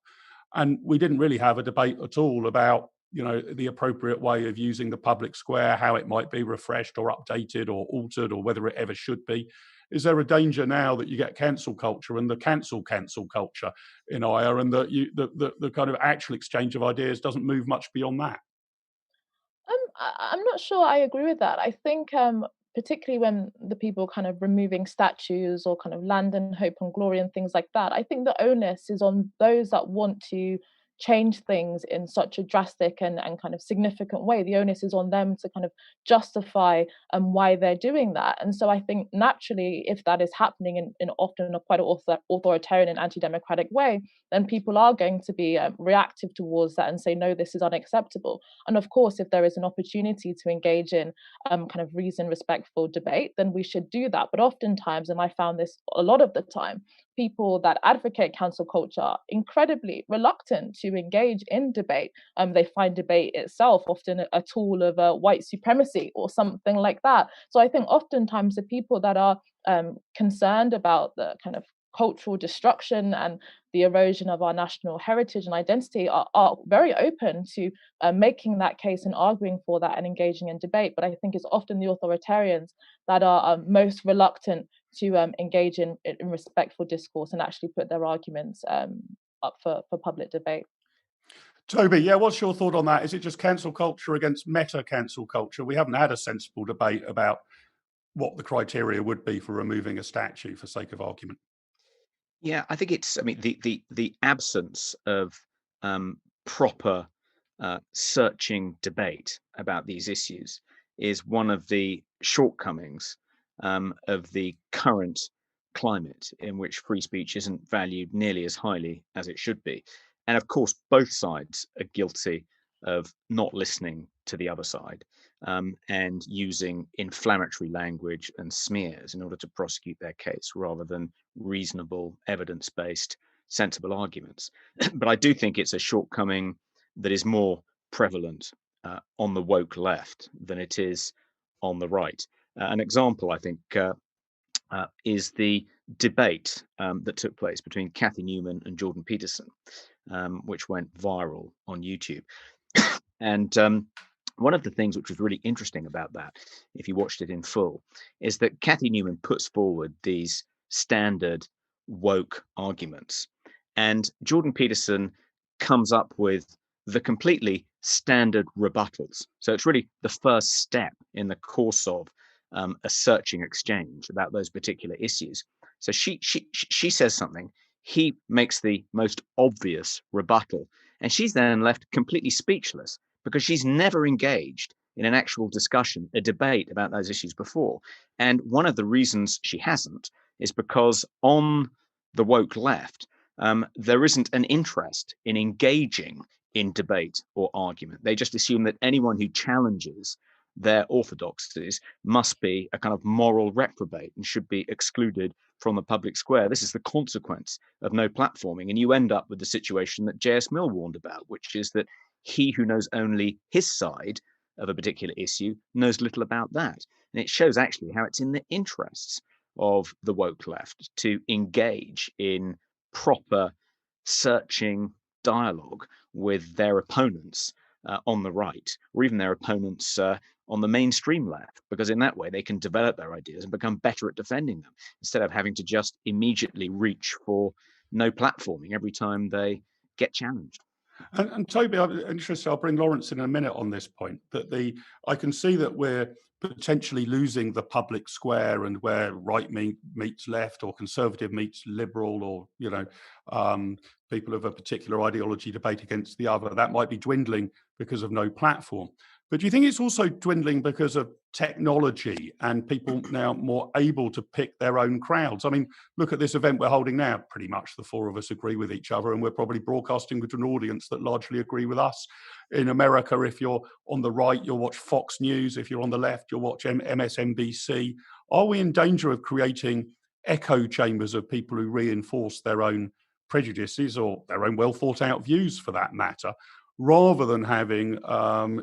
And we didn't really have a debate at all about, the appropriate way of using the public square, how it might be refreshed or updated or altered, or whether it ever should be. Is there a danger now that you get cancel culture and the cancel culture in Inaya, and that the kind of actual exchange of ideas doesn't move much beyond that? I'm not sure I agree with that. I think particularly when the people kind of removing statues or kind of land and hope and glory and things like that, I think the onus is on those that want to change things in such a drastic and kind of significant way. The onus is on them to kind of justify why they're doing that. And so I think naturally, if that is happening in often a quite authoritarian and anti-democratic way, then people are going to be reactive towards that and say, no, this is unacceptable. And of course, if there is an opportunity to engage in kind of reasoned, respectful debate, then we should do that. But oftentimes, and I found this a lot of the time, people that advocate cancel culture are incredibly reluctant to engage in debate. They find debate itself often a tool of white supremacy or something like that. So I think oftentimes the people that are concerned about the kind of cultural destruction and the erosion of our national heritage and identity are very open to making that case and arguing for that and engaging in debate. But I think it's often the authoritarians that are most reluctant to engage in respectful discourse and actually put their arguments up for public debate. Toby, yeah, what's your thought on that? Is it just cancel culture against meta cancel culture? We haven't had a sensible debate about what the criteria would be for removing a statue for sake of argument. Yeah, I think it's, I mean, the absence of proper searching debate about these issues is one of the shortcomings of the current climate in which free speech isn't valued nearly as highly as it should be. And of course, both sides are guilty of not listening to the other side and using inflammatory language and smears in order to prosecute their case rather than reasonable, evidence-based, sensible arguments. But I do think it's a shortcoming that is more prevalent on the woke left than it is on the right. An example, I think, is the debate that took place between Cathy Newman and Jordan Peterson, which went viral on YouTube. And one of the things which was really interesting about that, if you watched it in full, is that Cathy Newman puts forward these standard woke arguments, and Jordan Peterson comes up with the completely standard rebuttals. So it's really the first step in the course of a searching exchange about those particular issues. So she says something, he makes the most obvious rebuttal, and she's then left completely speechless because she's never engaged in an actual discussion, a debate about those issues before. And one of the reasons she hasn't is because on the woke left, there isn't an interest in engaging in debate or argument. They just assume that anyone who challenges their orthodoxies must be a kind of moral reprobate and should be excluded from the public square. This is the consequence of no platforming. And you end up with the situation that J.S. Mill warned about, which is that he who knows only his side of a particular issue knows little about that. And it shows actually how it's in the interests of the woke left to engage in proper searching dialogue with their opponents on the right, or even their opponents on the mainstream left, because in that way they can develop their ideas and become better at defending them instead of having to just immediately reach for no platforming every time they get challenged. And Toby, I'm interested, I'll bring Laurence in a minute on this point, that I can see that we're potentially losing the public square, and where right meets left, or conservative meets liberal, or, people of a particular ideology debate against the other. That might be dwindling because of no platform. But do you think it's also dwindling because of technology and people now more able to pick their own crowds? I mean, look at this event we're holding now. Pretty much the four of us agree with each other, and we're probably broadcasting to an audience that largely agree with us. In America, if you're on the right, you'll watch Fox News. If you're on the left, you'll watch MSNBC. Are we in danger of creating echo chambers of people who reinforce their own prejudices, or their own well thought out views for that matter, rather than having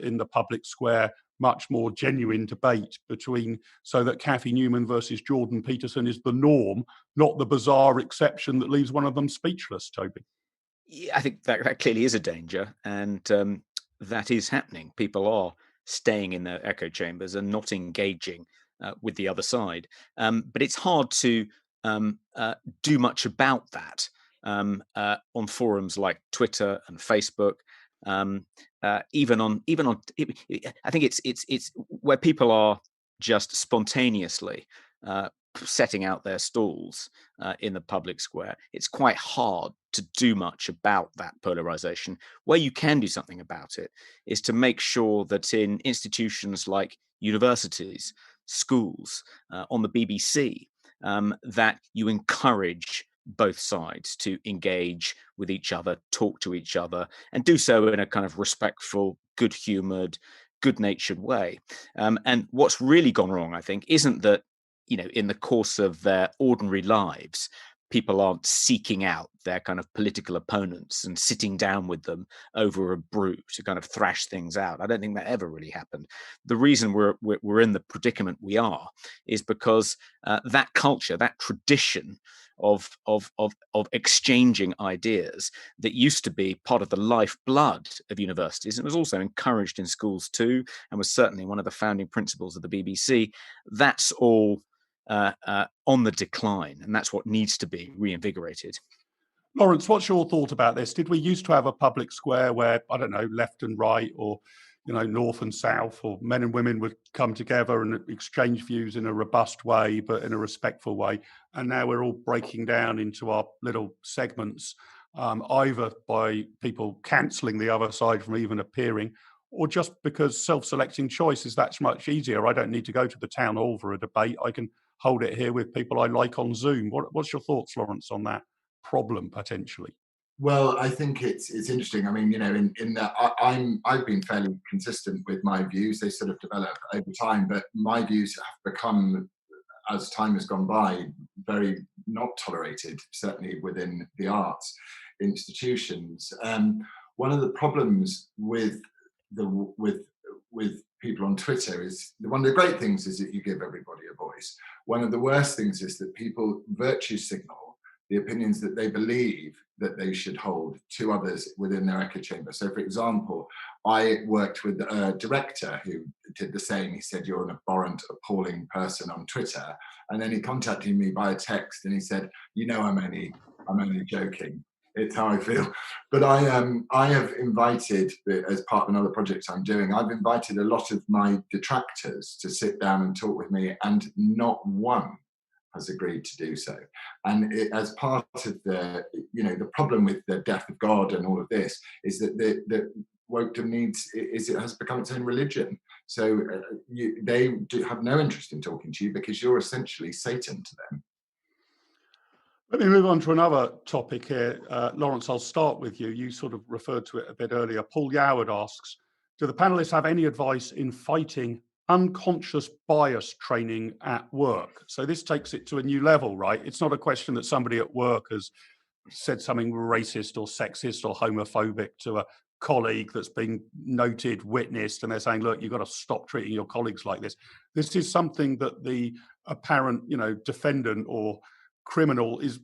in the public square much more genuine debate so that Cathy Newman versus Jordan Peterson is the norm, not the bizarre exception that leaves one of them speechless, Toby? Yeah, I think that clearly is a danger, and that is happening. People are staying in their echo chambers and not engaging with the other side. But it's hard to do much about that on forums like Twitter and Facebook. Even on, I think it's where people are just spontaneously setting out their stalls in the public square. It's quite hard to do much about that polarization. Where you can do something about it is to make sure that in institutions like universities, schools, on the BBC, that you encourage both sides to engage with each other, talk to each other, and do so in a kind of respectful, good-humored, good-natured way. And what's really gone wrong, I think, isn't that, in the course of their ordinary lives, people aren't seeking out their kind of political opponents and sitting down with them over a brew to kind of thrash things out. I don't think that ever really happened. The reason we're in the predicament we are is because that culture, that tradition of exchanging ideas that used to be part of the lifeblood of universities, and was also encouraged in schools too, and was certainly one of the founding principles of the BBC, that's all on the decline, and that's what needs to be reinvigorated. Laurence, what's your thought about this? Did we used to have a public square where, I don't know, left and right, or north and south, or men and women would come together and exchange views in a robust way, but in a respectful way? And now we're all breaking down into our little segments, either by people cancelling the other side from even appearing, or just because self-selecting choice is that much easier. I don't need to go to the town hall for a debate. I can hold it here with people I like on Zoom. What's your thoughts, Laurence, on that problem potentially? Well, I think it's interesting. I mean, in that I've been fairly consistent with my views. They sort of develop over time, but my views have become, as time has gone by, very not tolerated, certainly within the arts institutions. One of the problems with people on Twitter is, one of the great things is that you give everybody a voice. One of the worst things is that people virtue signal the opinions that they believe that they should hold to others within their echo chamber. So, for example, I worked with a director who did the same. He said, "You're an abhorrent, appalling person" on Twitter. And then he contacted me by a text and he said, I'm only joking. It's how I feel. But I have invited, as part of another project I'm doing, I've invited a lot of my detractors to sit down and talk with me, and not one has agreed to do so. And as part of the problem with the death of God and all of this is that the wokedom it has become its own religion. So they have no interest in talking to you because you're essentially Satan to them. Let me move on to another topic here. Laurence, I'll start with you. You sort of referred to it a bit earlier. Paul Yoward asks, do the panelists have any advice in fighting unconscious bias training at work? So this takes it to a new level, right? It's not a question that somebody at work has said something racist or sexist or homophobic to a colleague that's been noted, witnessed, and they're saying, look, you've got to stop treating your colleagues like this. This is something that the apparent, defendant or criminal is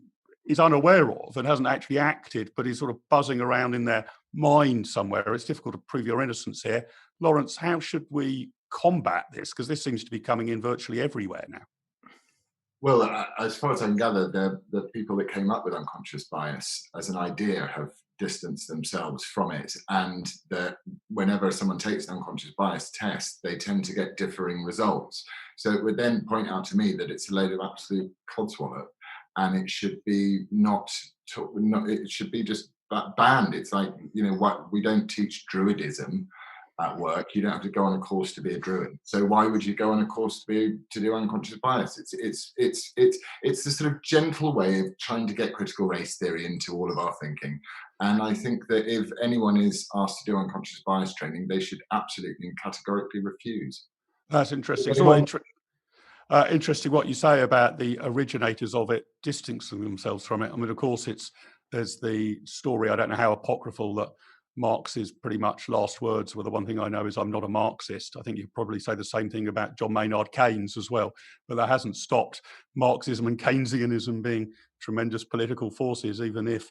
unaware of and hasn't actually acted, but is sort of buzzing around in their mind somewhere. It's difficult to prove your innocence here. Laurence, how should we combat this? Because this seems to be coming in virtually everywhere now. Well, as far as I can gather, the people that came up with unconscious bias as an idea have distanced themselves from it, and that whenever someone takes an unconscious bias test, they tend to get differing results. So it would then point out to me that it's a load of absolute codswallop, and it should be it should be just banned. It's like, what, we don't teach druidism at work. You don't have to go on a course to be a druid. So why would you go on a course to do unconscious bias? It's the sort of gentle way of trying to get critical race theory into all of our thinking. And I think that if anyone is asked to do unconscious bias training, they should absolutely and categorically refuse. That's interesting. It's all interesting what you say about the originators of it distancing themselves from it. I mean, of course, there's the story, I don't know how apocryphal, that Marx's pretty much last words were, the one thing I know is I'm not a Marxist. I think you'd probably say the same thing about John Maynard Keynes as well, but that hasn't stopped Marxism and Keynesianism being tremendous political forces, even if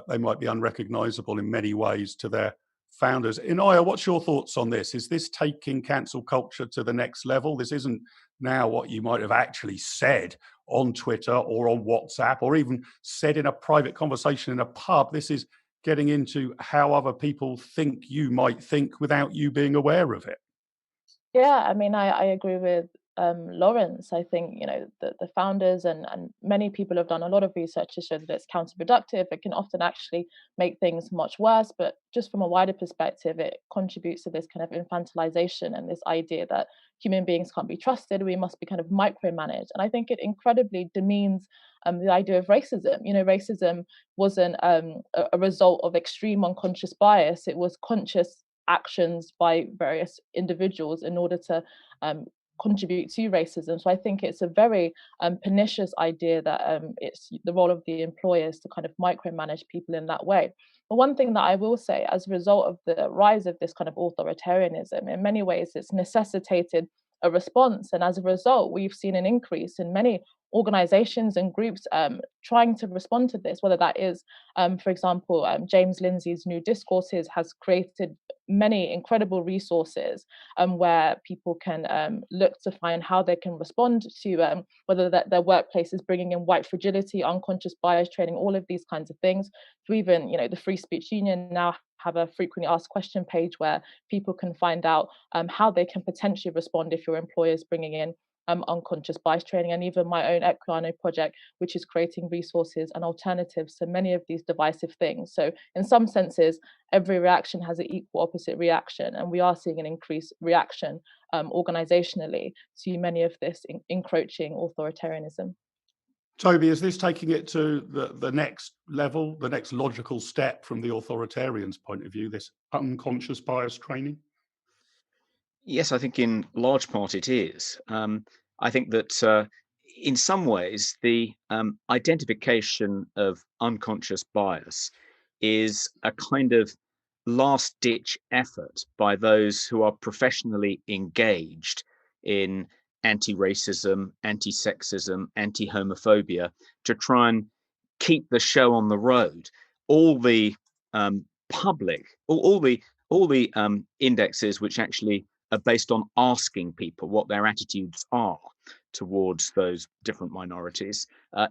they might be unrecognisable in many ways to their founders. Inaya, what's your thoughts on this? Is this taking cancel culture to the next level? This isn't now what you might have actually said on Twitter or on WhatsApp or even said in a private conversation in a pub. This is getting into how other people think you might think without you being aware of it. Yeah, I mean, I agree with Laurence. I think, the founders and many people have done a lot of research to show that it's counterproductive. It can often actually make things much worse, but just from a wider perspective, it contributes to this kind of infantilization and this idea that human beings can't be trusted. We must be kind of micromanaged. And I think it incredibly demeans the idea of racism. Racism wasn't a result of extreme unconscious bias. It was conscious actions by various individuals in order to contribute to racism. So I think it's a very pernicious idea that it's the role of the employers to kind of micromanage people in that way. But one thing that I will say, as a result of the rise of this kind of authoritarianism, in many ways it's necessitated a response. And as a result, we've seen an increase in many organizations and groups trying to respond to this, whether that is, for example, James Lindsay's New Discourses has created many incredible resources where people can look to find how they can respond to whether that their workplace is bringing in white fragility, unconscious bias training, all of these kinds of things. To even, the Free Speech Union now have a frequently asked question page where people can find out how they can potentially respond if your employer is bringing in unconscious bias training. And even my own Equiano project, which is creating resources and alternatives to many of these divisive things. So in some senses, every reaction has an equal opposite reaction, and we are seeing an increased reaction organizationally to many of this encroaching authoritarianism. Toby, is this taking it to the next level, the next logical step from the authoritarian's point of view, this unconscious bias training? Yes, I think in large part it is. I think that in some ways the identification of unconscious bias is a kind of last ditch effort by those who are professionally engaged in anti-racism, anti-sexism, anti-homophobia to try and keep the show on the road. All the public, all the indexes which actually are based on asking people what their attitudes are towards those different minorities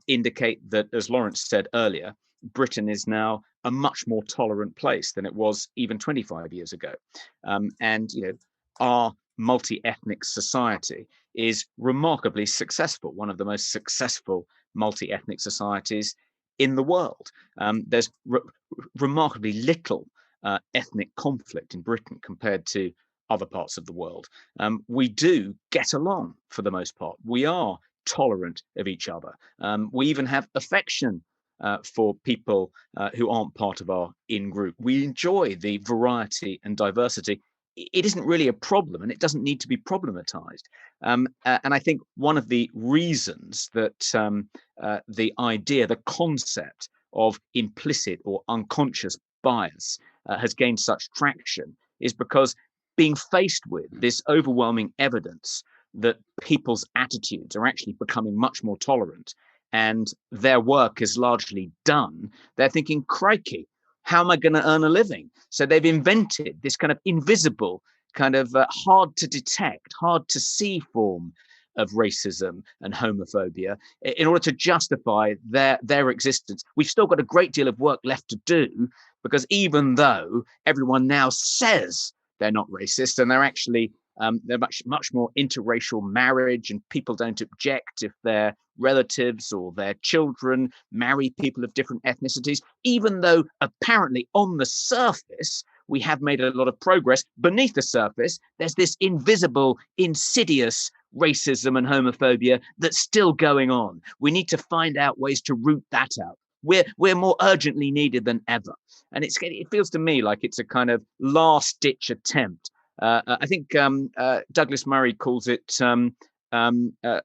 indicate that, as Laurence said earlier, Britain is now a much more tolerant place than it was even 25 years ago. And our multi-ethnic society is remarkably successful, one of the most successful multi-ethnic societies in the world. There's remarkably little ethnic conflict in Britain compared to other parts of the world. We do get along for the most part. We are tolerant of each other. We even have affection for people who aren't part of our in-group. We enjoy the variety and diversity. It isn't really a problem, and it doesn't need to be problematized. And I think one of the reasons that the idea, the concept of implicit or unconscious bias has gained such traction is because being faced with this overwhelming evidence that people's attitudes are actually becoming much more tolerant and their work is largely done, they're thinking, crikey, how am I going to earn a living? So they've invented this kind of invisible, kind of hard to detect, hard to see form of racism and homophobia in order to justify their existence. We've still got a great deal of work left to do, because even though everyone now says they're not racist and they're actually they're much more interracial marriage, and people don't object if their relatives or their children marry people of different ethnicities, even though apparently on the surface we have made a lot of progress. Beneath the surface, there's this invisible, insidious racism and homophobia that's still going on. We need to find out ways to root that out. We're more urgently needed than ever. And it feels to me like it's a kind of last ditch attempt. I think Douglas Murray calls it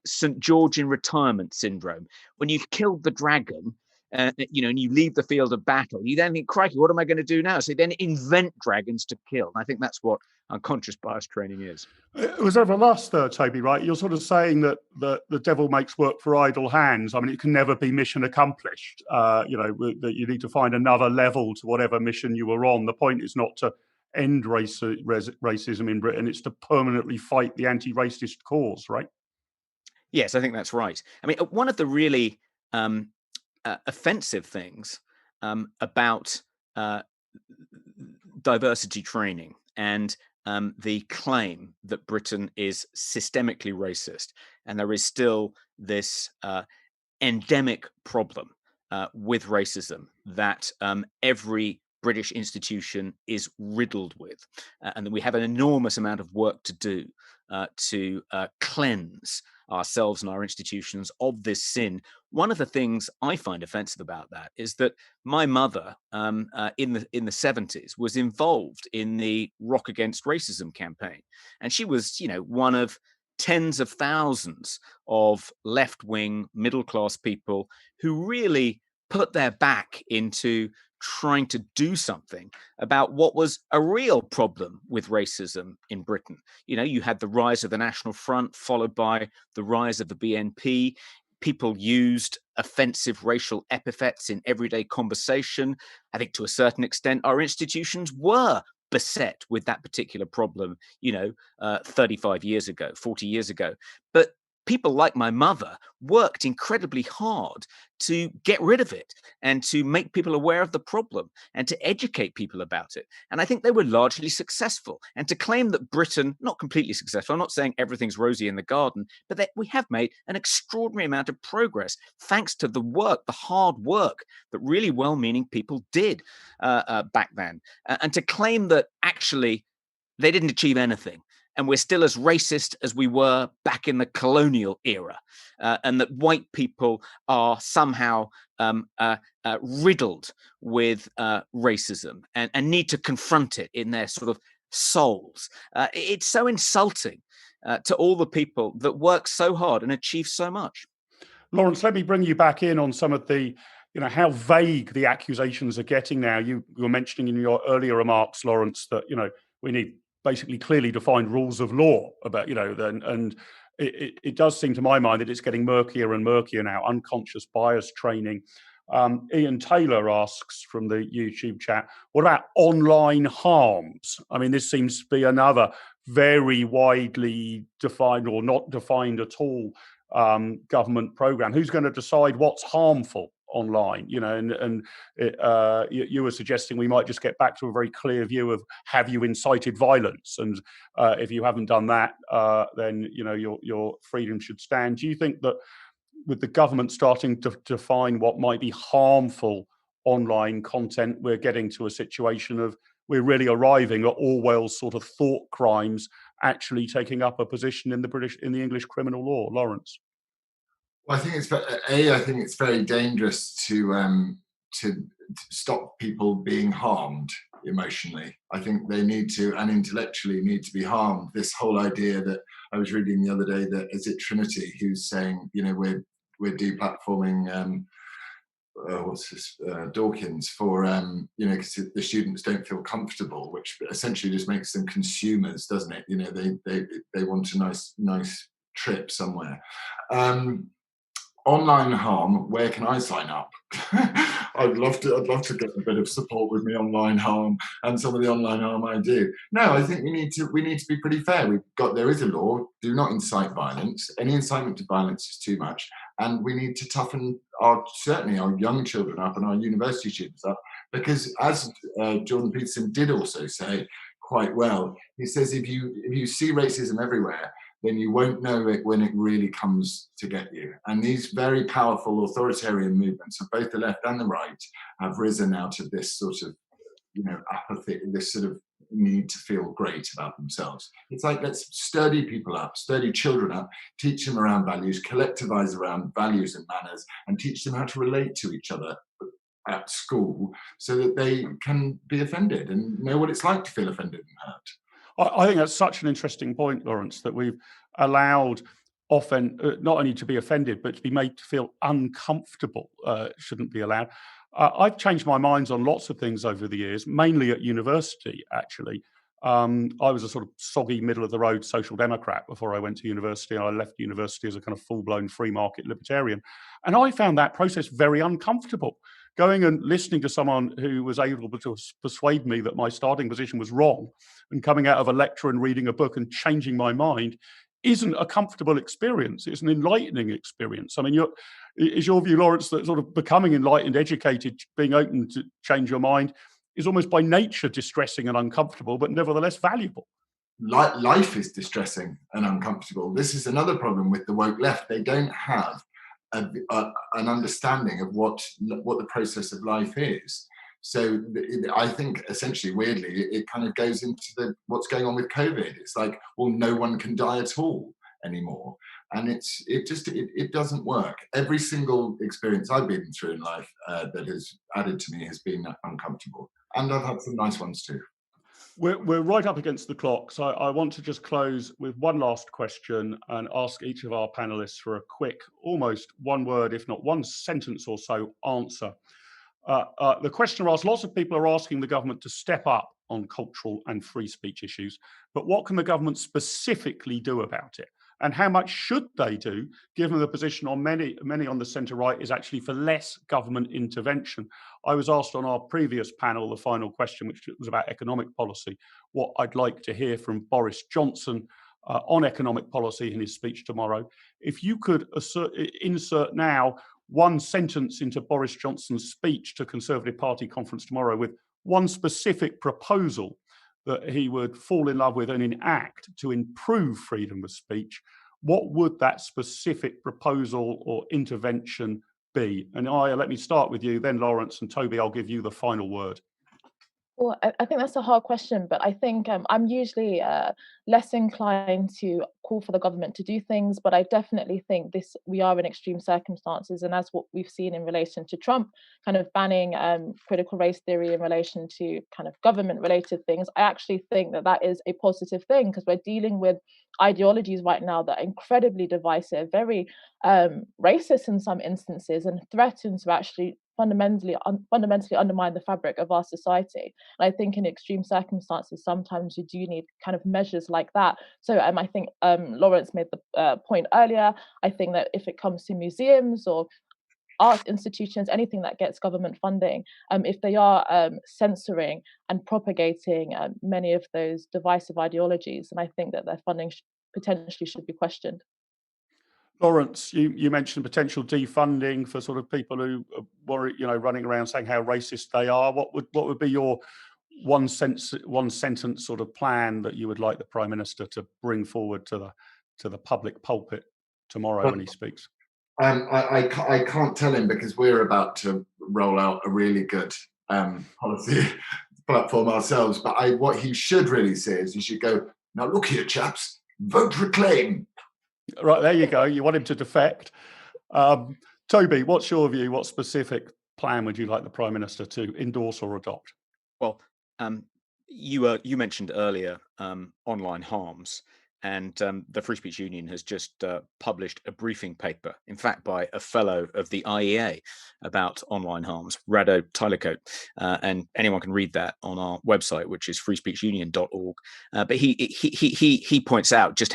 St. George in retirement syndrome. When you've killed the dragon, and you leave the field of battle, you then think, crikey, what am I going to do now? So then invent dragons to kill. And I think that's what unconscious bias training is. It was over last, Toby, right? You're sort of saying that the devil makes work for idle hands. I mean, it can never be mission accomplished. That you need to find another level to whatever mission you were on. The point is not to end racism in Britain, it's to permanently fight the anti-racist cause, right? Yes, I think that's right. I mean, one of the really offensive things about diversity training and the claim that Britain is systemically racist, and there is still this endemic problem with racism that every British institution is riddled with, and that we have an enormous amount of work to do to cleanse ourselves and our institutions of this sin. One of the things I find offensive about that is that my mother in the 70s was involved in the Rock Against Racism campaign, and she was one of tens of thousands of left-wing middle-class people who really put their back into trying to do something about what was a real problem with racism in Britain. You know, you had the rise of the National Front, followed by the rise of the BNP. People used offensive racial epithets in everyday conversation. I think to a certain extent, our institutions were beset with that particular problem, 35 years ago, 40 years ago. But people like my mother worked incredibly hard to get rid of it and to make people aware of the problem and to educate people about it. And I think they were largely successful. And to claim that Britain, not completely successful, I'm not saying everything's rosy in the garden, but that we have made an extraordinary amount of progress thanks to the work, the hard work that really well-meaning people did back then. And to claim that actually they didn't achieve anything, and we're still as racist as we were back in the colonial era, and that white people are somehow riddled with racism and need to confront it in their sort of souls. It's so insulting to all the people that work so hard and achieve so much. Laurence, let me bring you back in on some of the, how vague the accusations are getting now. You were mentioning in your earlier remarks, Laurence, that, we need basically clearly defined rules of law about, and it does seem to my mind that it's getting murkier and murkier now, unconscious bias training. Ian Taylor asks from the YouTube chat, what about online harms? I mean, this seems to be another very widely defined or not defined at all government program. Who's going to decide what's harmful online? You were suggesting we might just get back to a very clear view of, have you incited violence? And if you haven't done that, then your freedom should stand. Do you think that with the government starting to define what might be harmful online content, we're getting to a situation of we're really arriving at Orwell's sort of thought crimes actually taking up a position in the English criminal law? Laurence? Well, I think it's very dangerous to stop people being harmed emotionally. I think they need to, and intellectually need to be harmed. This whole idea that I was reading the other day, that is it Trinity who's saying, we're deplatforming Dawkins for because the students don't feel comfortable, which essentially just makes them consumers, doesn't it? They want a nice trip somewhere. Online harm, where can I sign up? I'd love to get a bit of support with me online harm and some of the online harm I do. No, I think we need to be pretty fair. There is a law, do not incite violence. Any incitement to violence is too much. And we need to toughen certainly our young children up and our university students up, because as Jordan Peterson did also say quite well, he says if you see racism everywhere, then you won't know it when it really comes to get you. And these very powerful authoritarian movements of both the left and the right have risen out of this sort of, apathy, this sort of need to feel great about themselves. It's like, let's sturdy people up, sturdy children up, teach them around values, collectivize around values and manners, and teach them how to relate to each other at school so that they can be offended and know what it's like to feel offended and hurt. I think that's such an interesting point, Laurence, that we've allowed often not only to be offended, but to be made to feel uncomfortable shouldn't be allowed. I've changed my minds on lots of things over the years, mainly at university, actually. I was a sort of soggy, middle-of-the-road social democrat before I went to university. I left university as a kind of full-blown free market libertarian. And I found that process very uncomfortable. Going and listening to someone who was able to persuade me that my starting position was wrong, and coming out of a lecture and reading a book and changing my mind isn't a comfortable experience. It's an enlightening experience. I mean, is your view, Laurence, that sort of becoming enlightened, educated, being open to change your mind is almost by nature distressing and uncomfortable, but nevertheless valuable? Life is distressing and uncomfortable. This is another problem with the woke left. They don't have an understanding of what the process of life is. So I think essentially, weirdly, it kind of goes into what's going on with COVID. It's like, well, no one can die at all anymore. And it doesn't work. Every single experience I've been through in life that has added to me has been uncomfortable. And I've had some nice ones too. We're right up against the clock, so I want to just close with one last question and ask each of our panelists for a quick, almost one word, if not one sentence or so, answer. The questioner asked, lots of people are asking the government to step up on cultural and free speech issues, but what can the government specifically do about it? And how much should they do, given the position on many on the centre-right is actually for less government intervention? I was asked on our previous panel, the final question, which was about economic policy, what I'd like to hear from Boris Johnson on economic policy in his speech tomorrow. If you could insert now one sentence into Boris Johnson's speech to Conservative Party conference tomorrow with one specific proposal that he would fall in love with and enact to improve freedom of speech, what would that specific proposal or intervention be? And Inaya, let me start with you, then Laurence and Toby, I'll give you the final word. Well, I think that's a hard question, but I think I'm usually less inclined to call for the government to do things, but I definitely think we are in extreme circumstances, and as what we've seen in relation to Trump kind of banning critical race theory in relation to kind of government-related things, I actually think that is a positive thing, because we're dealing with ideologies right now that are incredibly divisive, very racist in some instances, and threaten to actually fundamentally undermine the fabric of our society. And I think in extreme circumstances, sometimes you do need kind of measures like that. So I think Laurence made the point earlier. I think that if it comes to museums or art institutions, anything that gets government funding, if they are censoring and propagating many of those divisive ideologies, and I think that their funding potentially should be questioned. Laurence, you mentioned potential defunding for sort of people who were, running around saying how racist they are. What would be your one sentence sort of plan that you would like the Prime Minister to bring forward to the public pulpit tomorrow when he speaks? I can't tell him, because we're about to roll out a really good policy platform ourselves. But what he should really say is he should go, now look here, chaps, vote Reclaim. Right, there you go. You want him to defect. Toby, what's your view? What specific plan would you like the Prime Minister to endorse or adopt? Well, you mentioned earlier online harms, and the Free Speech Union has just published a briefing paper, in fact, by a fellow of the IEA about online harms, Rado Tylercoat, and anyone can read that on our website, which is freespeechunion.org. But he points out just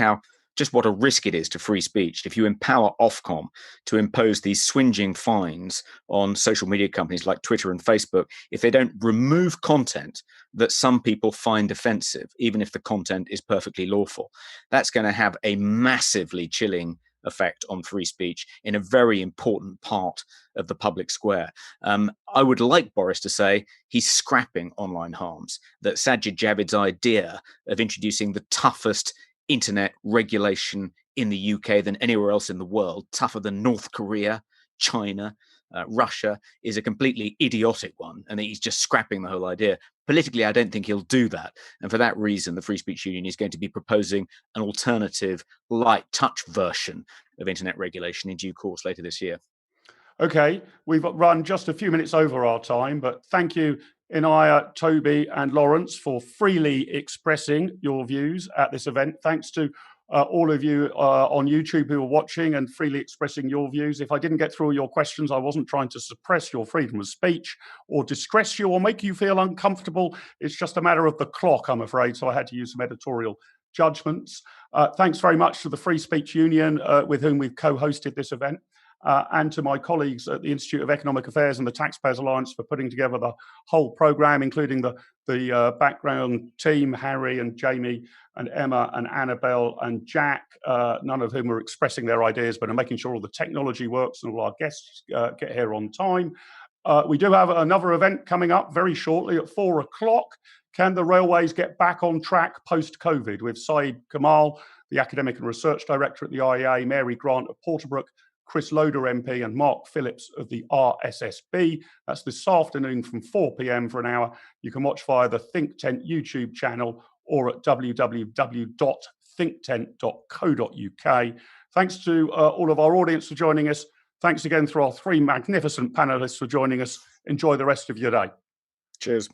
what a risk it is to free speech if you empower Ofcom to impose these swingeing fines on social media companies like Twitter and Facebook if they don't remove content that some people find offensive, even if the content is perfectly lawful. That's going to have a massively chilling effect on free speech in a very important part of the public square. I would like Boris to say he's scrapping online harms, that Sajid Javid's idea of introducing the toughest internet regulation in the UK than anywhere else in the world, tougher than North Korea, China, Russia, is a completely idiotic one, and he's just scrapping the whole idea. Politically, I don't think he'll do that. And for that reason, the Free Speech Union is going to be proposing an alternative, light touch version of internet regulation in due course later this year. Okay, we've run just a few minutes over our time, but thank you, Inaya, Toby and Laurence, for freely expressing your views at this event. Thanks to all of you on YouTube who are watching and freely expressing your views. If I didn't get through all your questions, I wasn't trying to suppress your freedom of speech or distress you or make you feel uncomfortable. It's just a matter of the clock, I'm afraid, so I had to use some editorial judgments. Thanks very much to the Free Speech Union with whom we've co-hosted this event. And to my colleagues at the Institute of Economic Affairs and the Taxpayers Alliance for putting together the whole programme, including the background team, Harry and Jamie and Emma and Annabelle and Jack, none of whom are expressing their ideas, but are making sure all the technology works and all our guests get here on time. We do have another event coming up very shortly at 4 o'clock. Can the railways get back on track post-COVID? With Saeed Kamal, the Academic and Research Director at the IEA, Mary Grant of Porterbrook, Chris Loder MP and Mark Phillips of the RSSB. That's this afternoon from 4 p.m. for an hour. You can watch via the ThinkTent YouTube channel or at www.thinktent.co.uk. Thanks to all of our audience for joining us. Thanks again to our three magnificent panelists for joining us. Enjoy the rest of your day. Cheers.